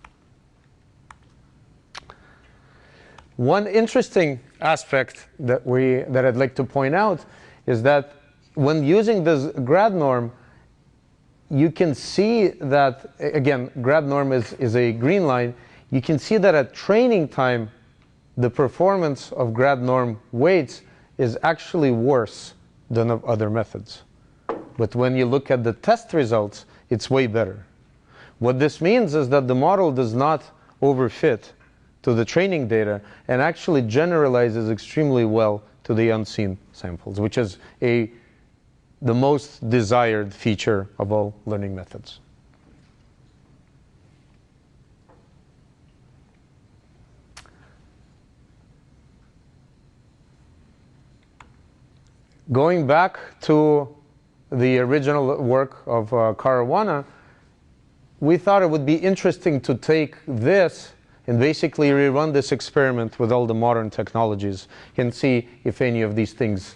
One interesting aspect that I'd like to point out is that when using this GradNorm, you can see that, again, GradNorm is a green line. You can see that at training time, the performance of GradNorm weights is actually worse than of other methods. But when you look at the test results, it's way better. What this means is that the model does not overfit to the training data and actually generalizes extremely well to the unseen samples, which is the most desired feature of all learning methods. Going back to the original work of Caruana, we thought it would be interesting to take this and basically rerun this experiment with all the modern technologies and see if any of these things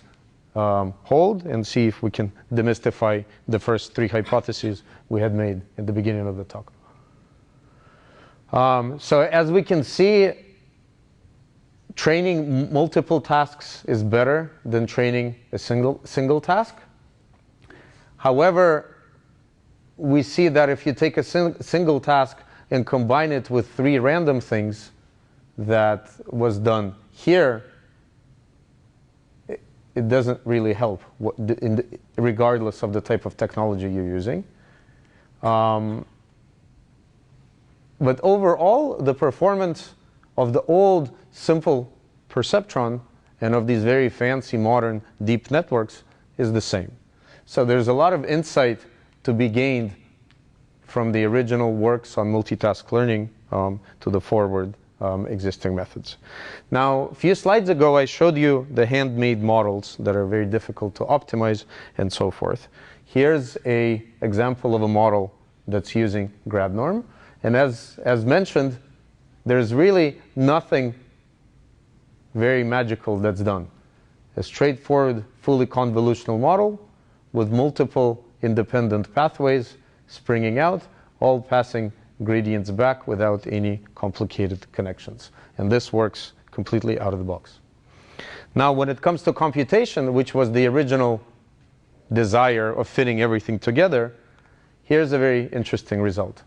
hold, and see if we can demystify the first 3 hypotheses we had made at the beginning of the talk. So as we can see, training multiple tasks is better than training a single task. However, we see that if you take a single task and combine it with 3 random things that was done here, it doesn't really help, regardless of the type of technology you're using. But overall, the performance of the old simple perceptron and of these very fancy modern deep networks is the same. So there's a lot of insight to be gained from the original works on multitask learning to the forward existing methods. Now, a few slides ago, I showed you the handmade models that are very difficult to optimize and so forth. Here's an example of a model that's using GradNorm. And as mentioned, there's really nothing very magical that's done. A straightforward, fully convolutional model with multiple independent pathways springing out, all passing gradients back without any complicated connections. And this works completely out of the box. Now, when it comes to computation, which was the original desire of fitting everything together, here's a very interesting result.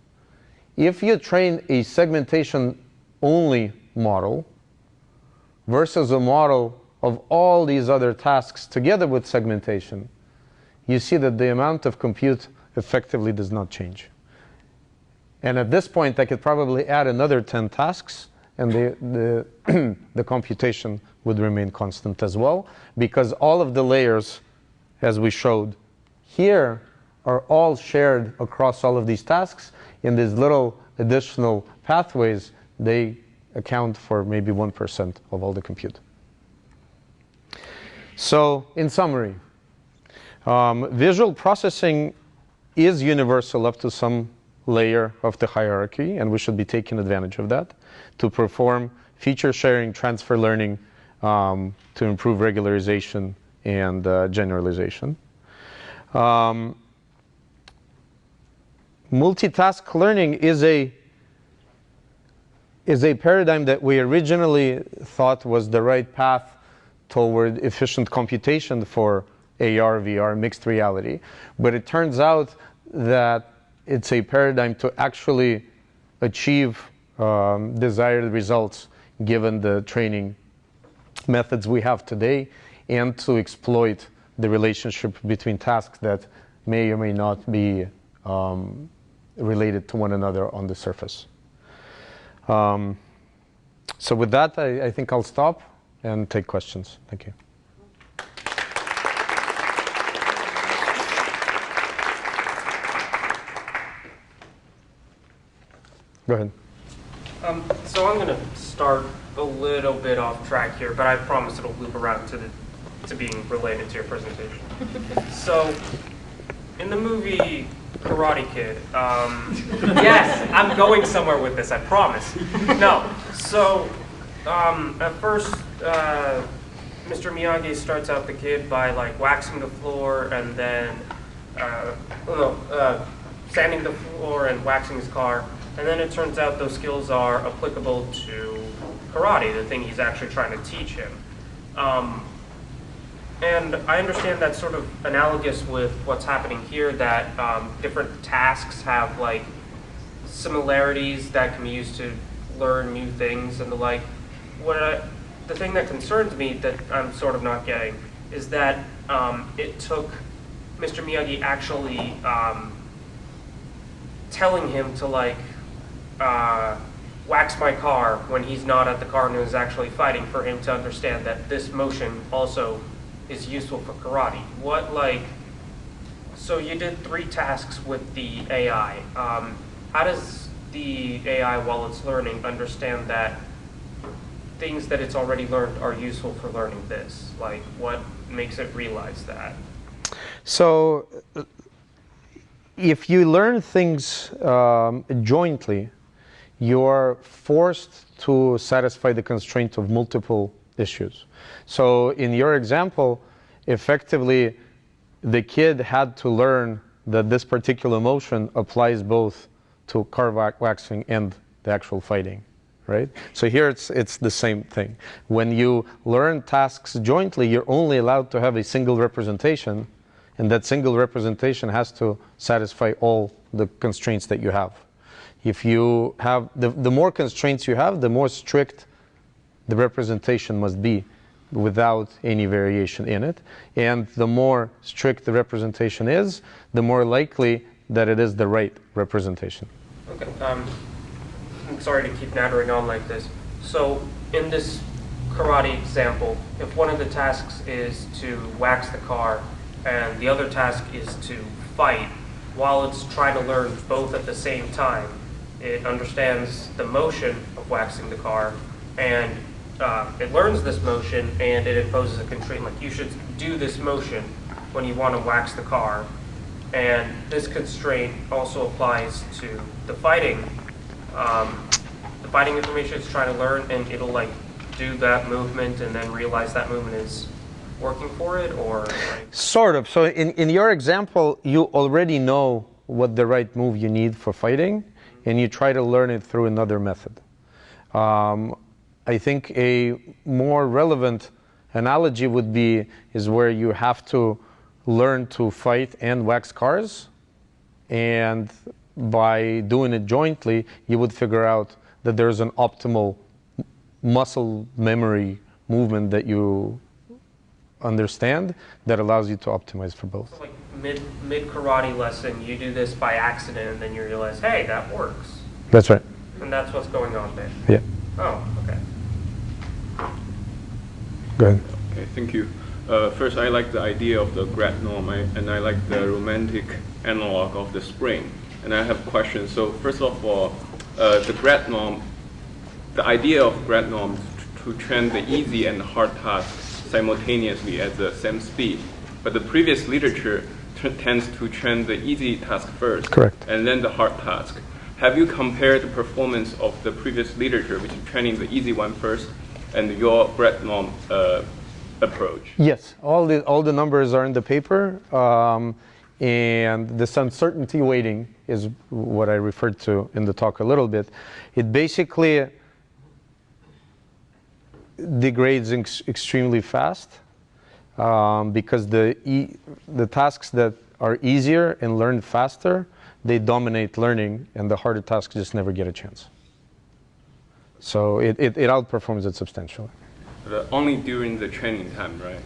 If you train a segmentation-only model versus a model of all these other tasks together with segmentation, you see that the amount of compute effectively does not change. And at this point, I could probably add another 10 tasks, and the computation would remain constant as well, because all of the layers, as we showed here, are all shared across all of these tasks. In these little additional pathways, they account for maybe 1% of all the compute. So, in summary, visual processing is universal up to some layer of the hierarchy, and we should be taking advantage of that to perform feature sharing, transfer learning, to improve regularization and generalization. Multitask learning is a paradigm that we originally thought was the right path toward efficient computation for AR, VR, mixed reality. But it turns out that it's a paradigm to actually achieve desired results given the training methods we have today, and to exploit the relationship between tasks that may or may not be related to one another on the surface. So with that, I think I'll stop and take questions. Thank you. Go ahead. So I'm going to start a little bit off track here, but I promise it'll loop around to being related to your presentation. So, in the movie Karate Kid, yes, I'm going somewhere with this, I promise. No, so at first, Mr. Miyagi starts out the kid by like waxing the floor and then sanding the floor and waxing his car. And then it turns out those skills are applicable to karate, the thing he's actually trying to teach him. And I understand that's sort of analogous with what's happening here, that different tasks have like similarities that can be used to learn new things and the like. The thing that concerns me that I'm sort of not getting is that it took Mr. Miyagi actually telling him to like wax my car when he's not at the car and is actually fighting for him to understand that this motion also is useful for karate. So you did 3 tasks with the AI. How does the AI, while it's learning, understand that things that it's already learned are useful for learning this? Like, what makes it realize that? So if you learn things jointly, you're forced to satisfy the constraint of multiple issues. So in your example, effectively, the kid had to learn that this particular motion applies both to car waxing and the actual fighting, right? So here it's the same thing. When you learn tasks jointly, you're only allowed to have a single representation, and that single representation has to satisfy all the constraints that you have. If you have, the more constraints you have, the more strict the representation must be without any variation in it. And the more strict the representation is, the more likely that it is the right representation. Okay, I'm sorry to keep nattering on like this. So in this karate example, if one of the tasks is to wax the car and the other task is to fight, while it's trying to learn both at the same time, it understands the motion of waxing the car, and it learns this motion, and it imposes a constraint, like you should do this motion when you want to wax the car. And this constraint also applies to the fighting. The fighting information it's trying to learn, and it'll like do that movement and then realize that movement is working for it, or like... Sort of. So in your example, you already know what the right move you need for fighting, and you try to learn it through another method. I think a more relevant analogy would be is where you have to learn to fight and wax cars, and by doing it jointly, you would figure out that there's an optimal muscle memory movement that you understand that allows you to optimize for both. So like mid karate lesson, you do this by accident, and then you realize, hey, that works. That's right. And that's what's going on there. Yeah. Oh, okay. Go ahead. Okay, thank you. First, I like the idea of the GradNorm, and I like the romantic analog of the spring. And I have questions. So first of all, the GradNorm, the idea of GradNorm is to train the easy and hard tasks simultaneously at the same speed. But the previous literature tends to train the easy task first, correct, and then the hard task. Have you compared the performance of the previous literature, which is training the easy one first, and your GradNorm approach? Yes, all the numbers are in the paper, and this uncertainty weighting is what I referred to in the talk a little bit. It basically degrades extremely fast because the tasks that are easier and learn faster, they dominate learning, and the harder tasks just never get a chance. So it outperforms it substantially. Only during the training time, right?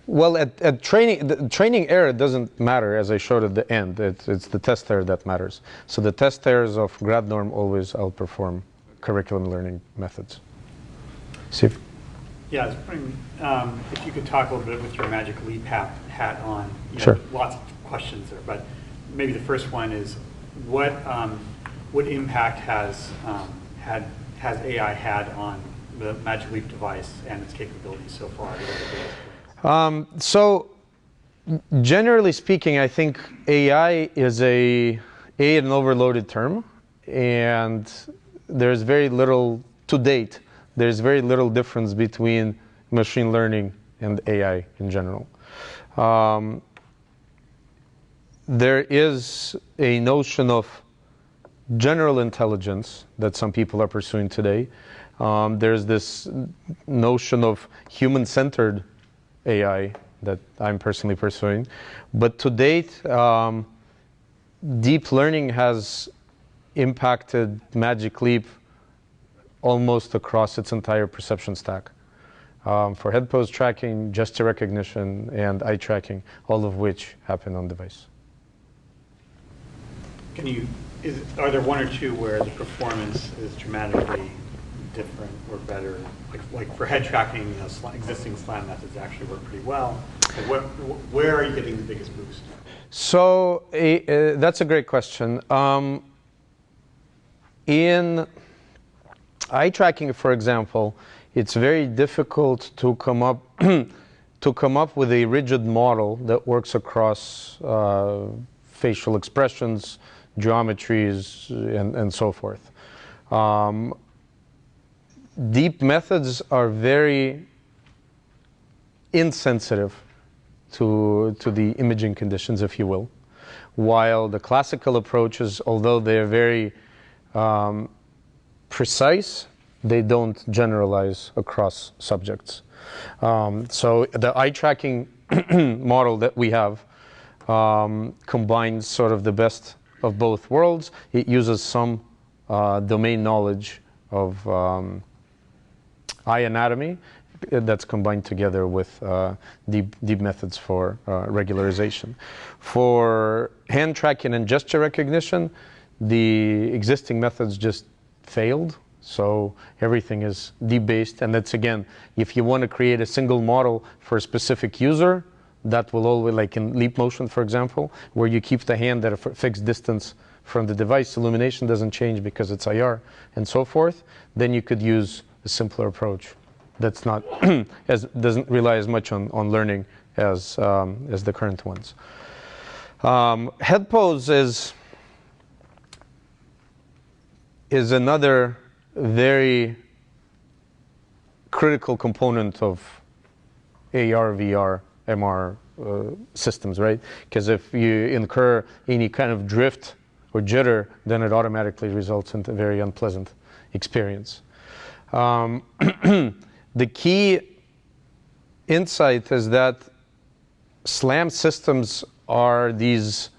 Well, at training, the training error doesn't matter, as I showed at the end. It's the test error that matters. So the test errors of GradNorm always outperform curriculum learning methods. Steve? Yeah, I was wondering if you could talk a little bit with your Magic Leap hat on. Sure. Lots of questions there, but maybe the first one is, what impact has AI had on the Magic Leap device and its capabilities so far? So generally speaking, I think AI is an overloaded term, and there's very little, to date, there's very little difference between machine learning and AI in general. There is a notion of general intelligence that some people are pursuing today. There's this notion of human-centered AI that I'm personally pursuing. But to date, deep learning has impacted Magic Leap almost across its entire perception stack. For head pose tracking, gesture recognition, and eye tracking, all of which happen on device. Are there one or two where the performance is dramatically different or better? Like for head tracking, existing SLAM methods actually work pretty well. Where are you getting the biggest boost? So that's a great question. In eye tracking, for example, it's very difficult to come up with a rigid model that works across facial expressions, geometries, and so forth. Deep methods are very insensitive to the imaging conditions, if you will, while the classical approaches, although they're very precise, they don't generalize across subjects. So the eye tracking model that we have combines sort of the best of both worlds. It uses some domain knowledge of eye anatomy that's combined together with deep methods for regularization. For hand tracking and gesture recognition, the existing methods just failed. So everything is deep-based, and that's, again, if you want to create a single model for a specific user, that will always, like in leap motion, for example, where you keep the hand at a fixed distance from the device, illumination doesn't change because it's IR, and so forth, then you could use a simpler approach that's not doesn't rely as much on learning as the current ones. Head pose is another very critical component of AR, VR, MR systems, right? Because if you incur any kind of drift or jitter, then it automatically results in a very unpleasant experience. The key insight is that SLAM systems are these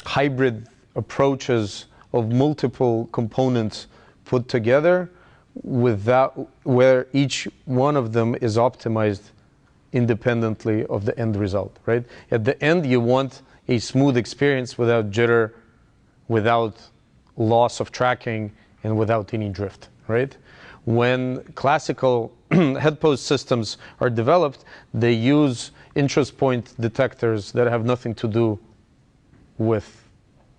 hybrid approaches of multiple components put together where each one of them is optimized independently of the end result, right? At the end, you want a smooth experience without jitter, without loss of tracking, and without any drift, right? When classical head pose systems are developed, they use interest point detectors that have nothing to do with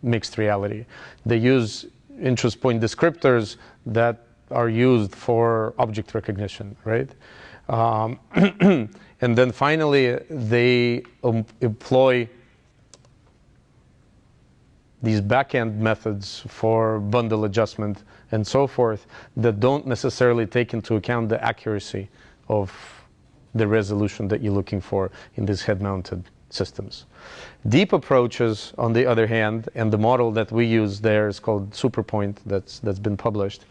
mixed reality. They use interest point descriptors that are used for object recognition, right? And then finally, they employ these back-end methods for bundle adjustment and so forth that don't necessarily take into account the accuracy of the resolution that you're looking for in these head-mounted systems. Deep approaches, on the other hand, and the model that we use there is called SuperPoint, that's been published,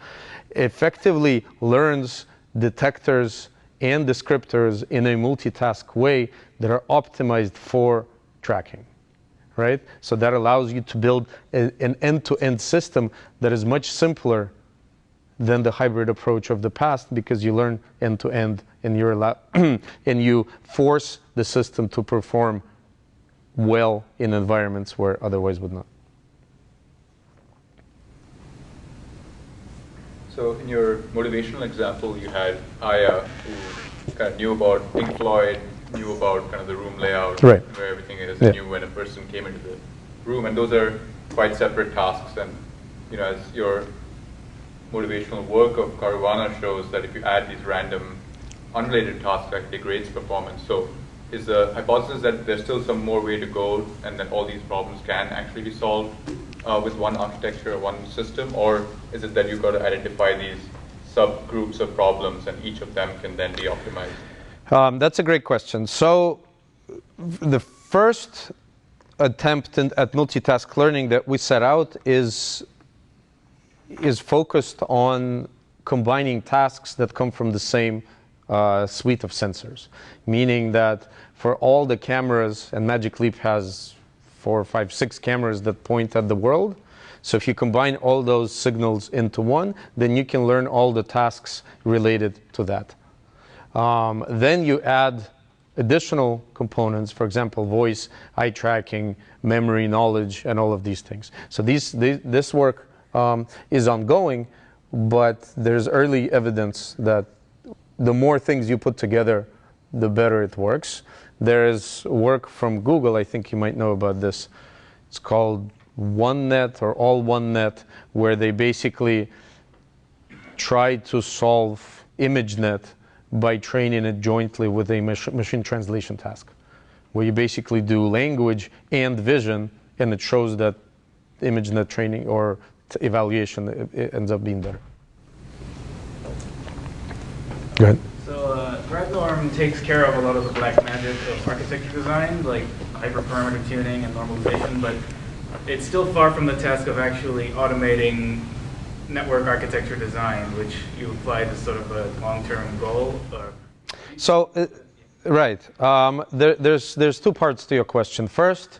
effectively learns detectors and descriptors in a multitask way that are optimized for tracking, right? So that allows you to build an end-to-end system that is much simpler than the hybrid approach of the past, because you learn end-to-end and you're and you force the system to perform well in environments where otherwise would not. So in your motivational example, you had Aya, who kind of knew about Pink Floyd, knew about kind of the room layout, right, where everything is, yeah, and knew when a person came into the room, and those are quite separate tasks. And you know, as your motivational work of Caruana shows, that if you add these random, unrelated tasks, that degrades performance. So is the hypothesis that there's still some more way to go, and that all these problems can actually be solved with one architecture or one system, or is it that you've got to identify these subgroups of problems and each of them can then be optimized? That's a great question. So the first attempt at multitask learning that we set out is focused on combining tasks that come from the same suite of sensors, meaning that for all the cameras, and Magic Leap has 4, 5, 6 cameras that point at the world. So if you combine all those signals into one, then you can learn all the tasks related to that. Then you add additional components, for example, voice, eye tracking, memory, knowledge, and all of these things. So this work is ongoing, but there's early evidence that the more things you put together, the better it works. There is work from Google, I think you might know about this. It's called OneNet or All OneNet, where they basically try to solve ImageNet by training it jointly with a machine translation task, where you basically do language and vision, and it shows that ImageNet training or evaluation it ends up being better. Go ahead. So GradNorm takes care of a lot of the black magic of architecture design, like hyperparameter tuning and normalization, but it's still far from the task of actually automating network architecture design, which you applied as sort of a long-term goal. So, right. There's 2 parts to your question. First,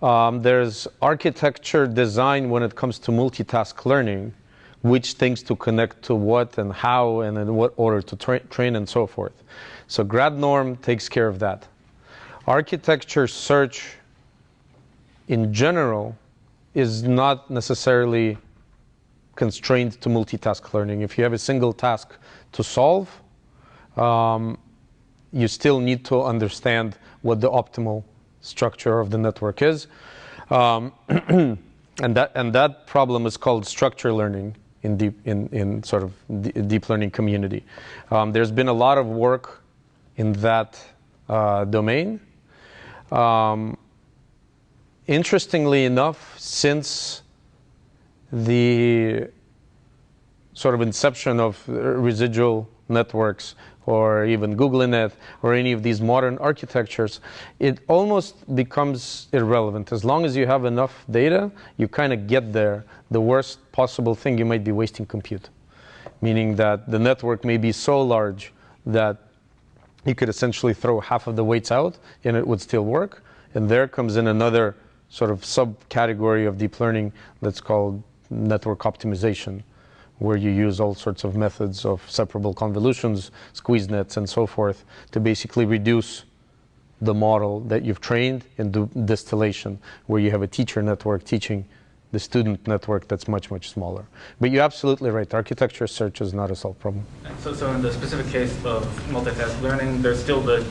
there's architecture design when it comes to multitask learning, which things to connect to what and how and in what order to train and so forth. So GradNorm takes care of that. Architecture search in general is not necessarily constrained to multitask learning. If you have a single task to solve, you still need to understand what the optimal structure of the network is. And that problem is called structure learning in sort of deep learning community. There's been a lot of work in that domain. Interestingly enough, since the sort of inception of residual networks or even GoogleNet or any of these modern architectures, it almost becomes irrelevant. As long as you have enough data, you kind of get there. The worst possible thing, you might be wasting compute, meaning that the network may be so large that you could essentially throw half of the weights out and it would still work. And there comes in another sort of subcategory of deep learning that's called network optimization, where you use all sorts of methods of separable convolutions, squeeze nets, and so forth to basically reduce the model that you've trained and do distillation, where you have a teacher network teaching the student network that's much, much smaller. But you're absolutely right. Architecture search is not a solved problem. So in the specific case of multitask learning, there's still the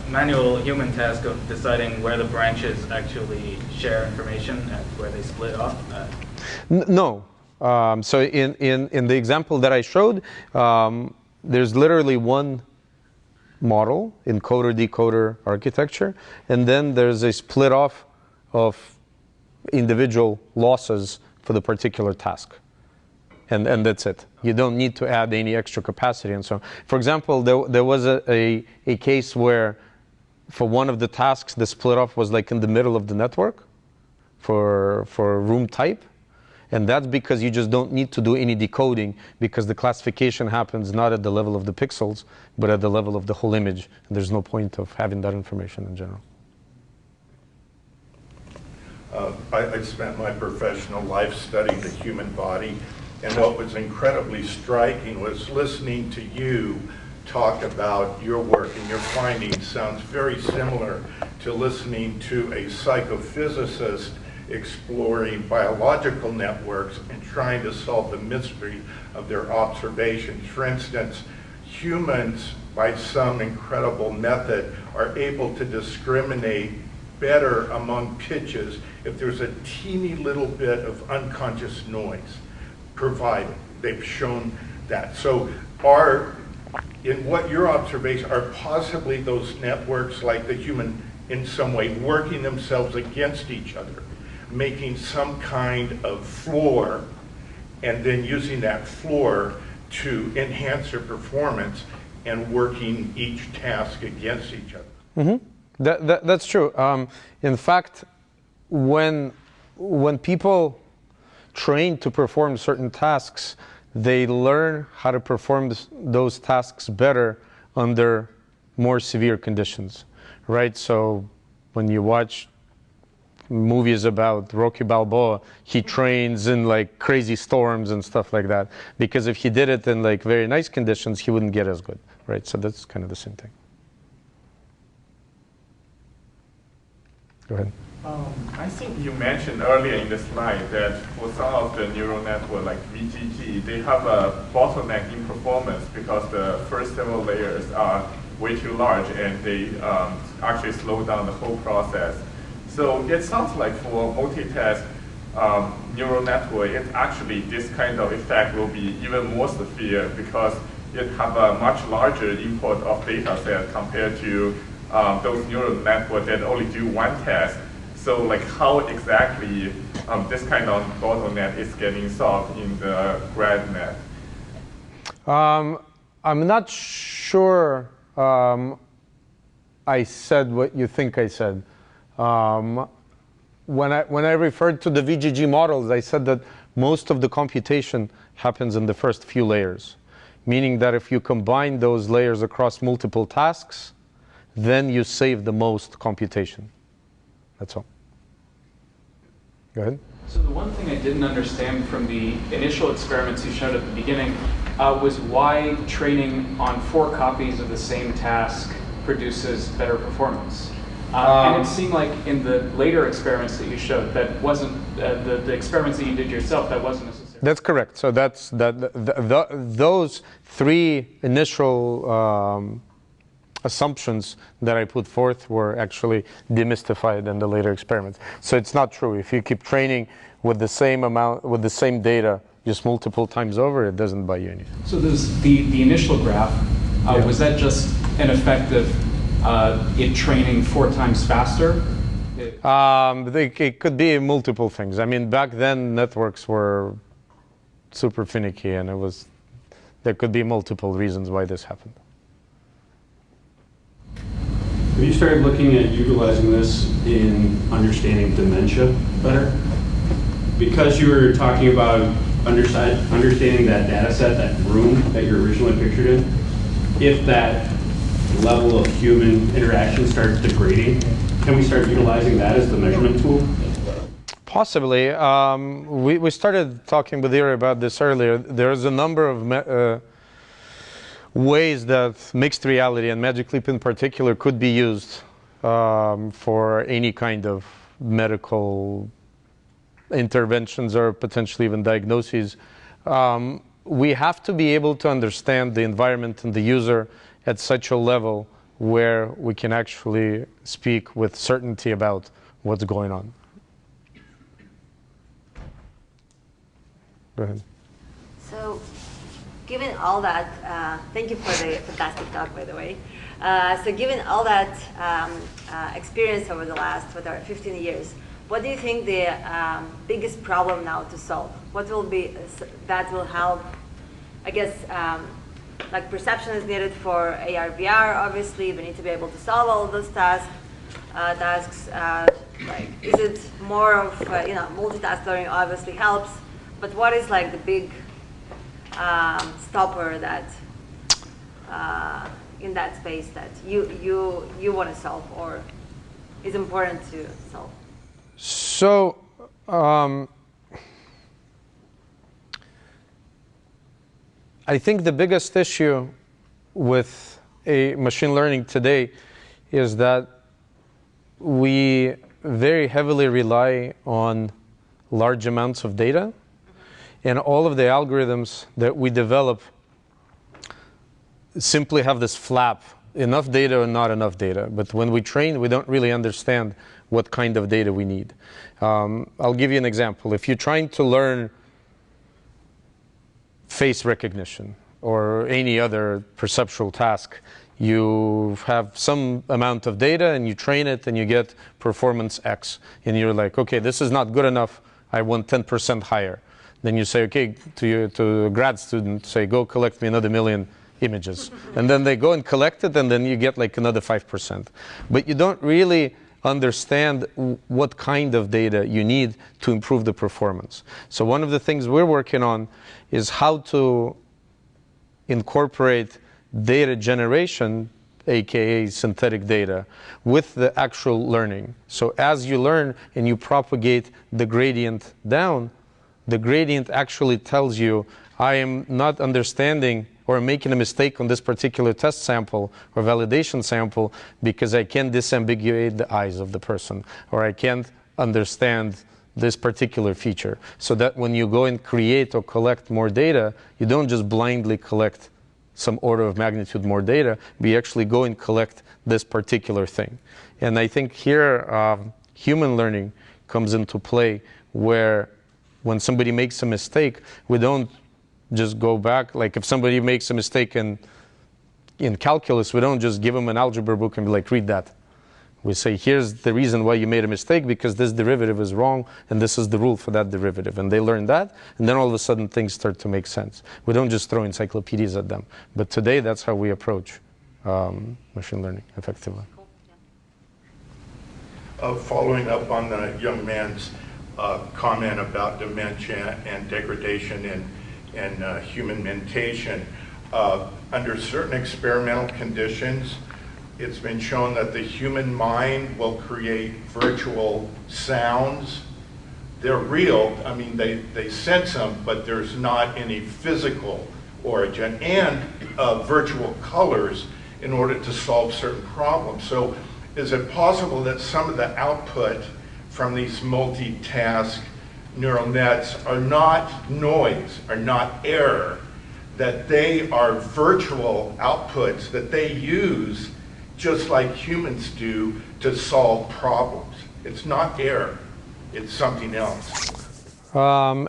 manual human task of deciding where the branches actually share information and where they split off? No. So in the example that I showed, there's literally one model, encoder-decoder architecture, and then there's a split off of individual losses for the particular task. And that's it. You don't need to add any extra capacity and so on. For example, there was a case where for one of the tasks, the split off was like in the middle of the network for room type. And that's because you just don't need to do any decoding, because the classification happens not at the level of the pixels, but at the level of the whole image. And there's no point of having that information in general. I spent my professional life studying the human body, and what was incredibly striking was listening to you talk about your work and your findings sounds very similar to listening to a psychophysicist exploring biological networks and trying to solve the mystery of their observations. For instance, humans, by some incredible method, are able to discriminate better among pitches if there's a teeny little bit of unconscious noise provided. They've shown that. So in what your observations are possibly those networks like the human in some way working themselves against each other, making some kind of floor, and then using that floor to enhance their performance and working each task against each other. Mm-hmm. That's true. In fact, when people train to perform certain tasks, they learn how to perform those tasks better under more severe conditions, right? So when you watch movies about Rocky Balboa, he trains in like crazy storms and stuff like that, because if he did it in like very nice conditions, he wouldn't get as good, right? So that's kind of the same thing. Go ahead. I think you mentioned earlier in the slide that for some of the neural network like VGG, they have a bottleneck in performance because the first several layers are way too large and they actually slow down the whole process. So it sounds like for multitask neural network, this kind of effect will be even more severe because it have a much larger input of data set compared to those neural networks that only do one task. So like how exactly this kind of bottleneck is getting solved in the GradNet? I'm not sure I said what you think I said. When I referred to the VGG models, I said that most of the computation happens in the first few layers, meaning that if you combine those layers across multiple tasks, then you save the most computation. That's all. Go ahead. So the one thing I didn't understand from the initial experiments you showed at the beginning was why training on 4 copies of the same task produces better performance. And it seemed like in the later experiments that you showed, that wasn't the experiments that you did yourself, that wasn't necessary. That's correct. So that's those 3 initial assumptions that I put forth were actually demystified in the later experiments. So it's not true. If you keep training with the same amount, with the same data, just multiple times over, it doesn't buy you anything. So the initial graph, was that just an effect of it training 4 times faster? It could be multiple things. I mean, back then networks were super finicky, and there could be multiple reasons why this happened. Have you started looking at utilizing this in understanding dementia better? Because you were talking about understanding that data set, that room that you're originally pictured in, if that level of human interaction starts degrading, can we start utilizing that as the measurement tool? Possibly. We started talking with Ira about this earlier. There's a number of ways that mixed reality and Magic Leap in particular could be used for any kind of medical interventions or potentially even diagnoses. We have to be able to understand the environment and the user at such a level where we can actually speak with certainty about what's going on. Go ahead. So, given all that, thank you for the fantastic talk, by the way. So given all that experience over the last, 15 years, what do you think the biggest problem now to solve? What will be, that will help, I guess, like perception is needed for AR, VR, obviously, we need to be able to solve all of those tasks. Like, is it more of, multitask learning obviously helps, but what is like the big stopper that in that space that you want to solve or is important to solve? So I think the biggest issue with a machine learning today is that we very heavily rely on large amounts of data, and all of the algorithms that we develop simply have this flap, enough data or not enough data. But when we train, we don't really understand what kind of data we need. I'll give you an example. If you're trying to learn face recognition or any other perceptual task, you have some amount of data and you train it and you get performance X. And you're like, okay, this is not good enough. I want 10% higher. Then you say, okay, to a grad student, say, go collect me another 1 million images. And then they go and collect it, and then you get like another 5%. But you don't really understand what kind of data you need to improve the performance. So one of the things we're working on is how to incorporate data generation, aka synthetic data, with the actual learning. So as you learn and you propagate the gradient down, the gradient actually tells you, I am not understanding or making a mistake on this particular test sample or validation sample because I can't disambiguate the eyes of the person, or I can't understand this particular feature. So that when you go and create or collect more data, you don't just blindly collect some order of magnitude more data, but you actually go and collect this particular thing. And I think here human learning comes into play, where when somebody makes a mistake, we don't just go back. Like if somebody makes a mistake in calculus, we don't just give them an algebra book and be like, read that. We say, here's the reason why you made a mistake, because this derivative is wrong, and this is the rule for that derivative. And they learn that, and then all of a sudden things start to make sense. We don't just throw encyclopedias at them. But today, that's how we approach machine learning effectively. Following up on the young man's comment about dementia and degradation and human mentation, under certain experimental conditions, it's been shown that the human mind will create virtual sounds. They're real, I mean, they sense them, but there's not any physical origin, and virtual colors in order to solve certain problems. So is it possible that some of the output from these multitask neural nets are not noise, are not error, that they are virtual outputs that they use just like humans do to solve problems? It's not error, it's something else.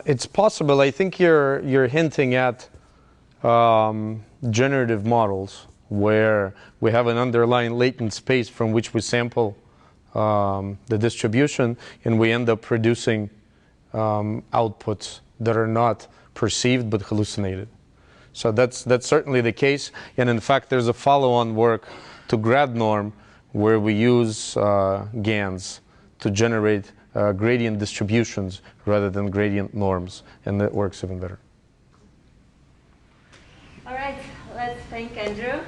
It's possible. I think you're hinting at generative models, where we have an underlying latent space from which we sample the distribution, and we end up producing outputs that are not perceived but hallucinated. So that's certainly the case. And in fact, there's a follow-on work to GradNorm where we use GANs to generate gradient distributions rather than gradient norms, and that works even better. All right, let's thank Andrew.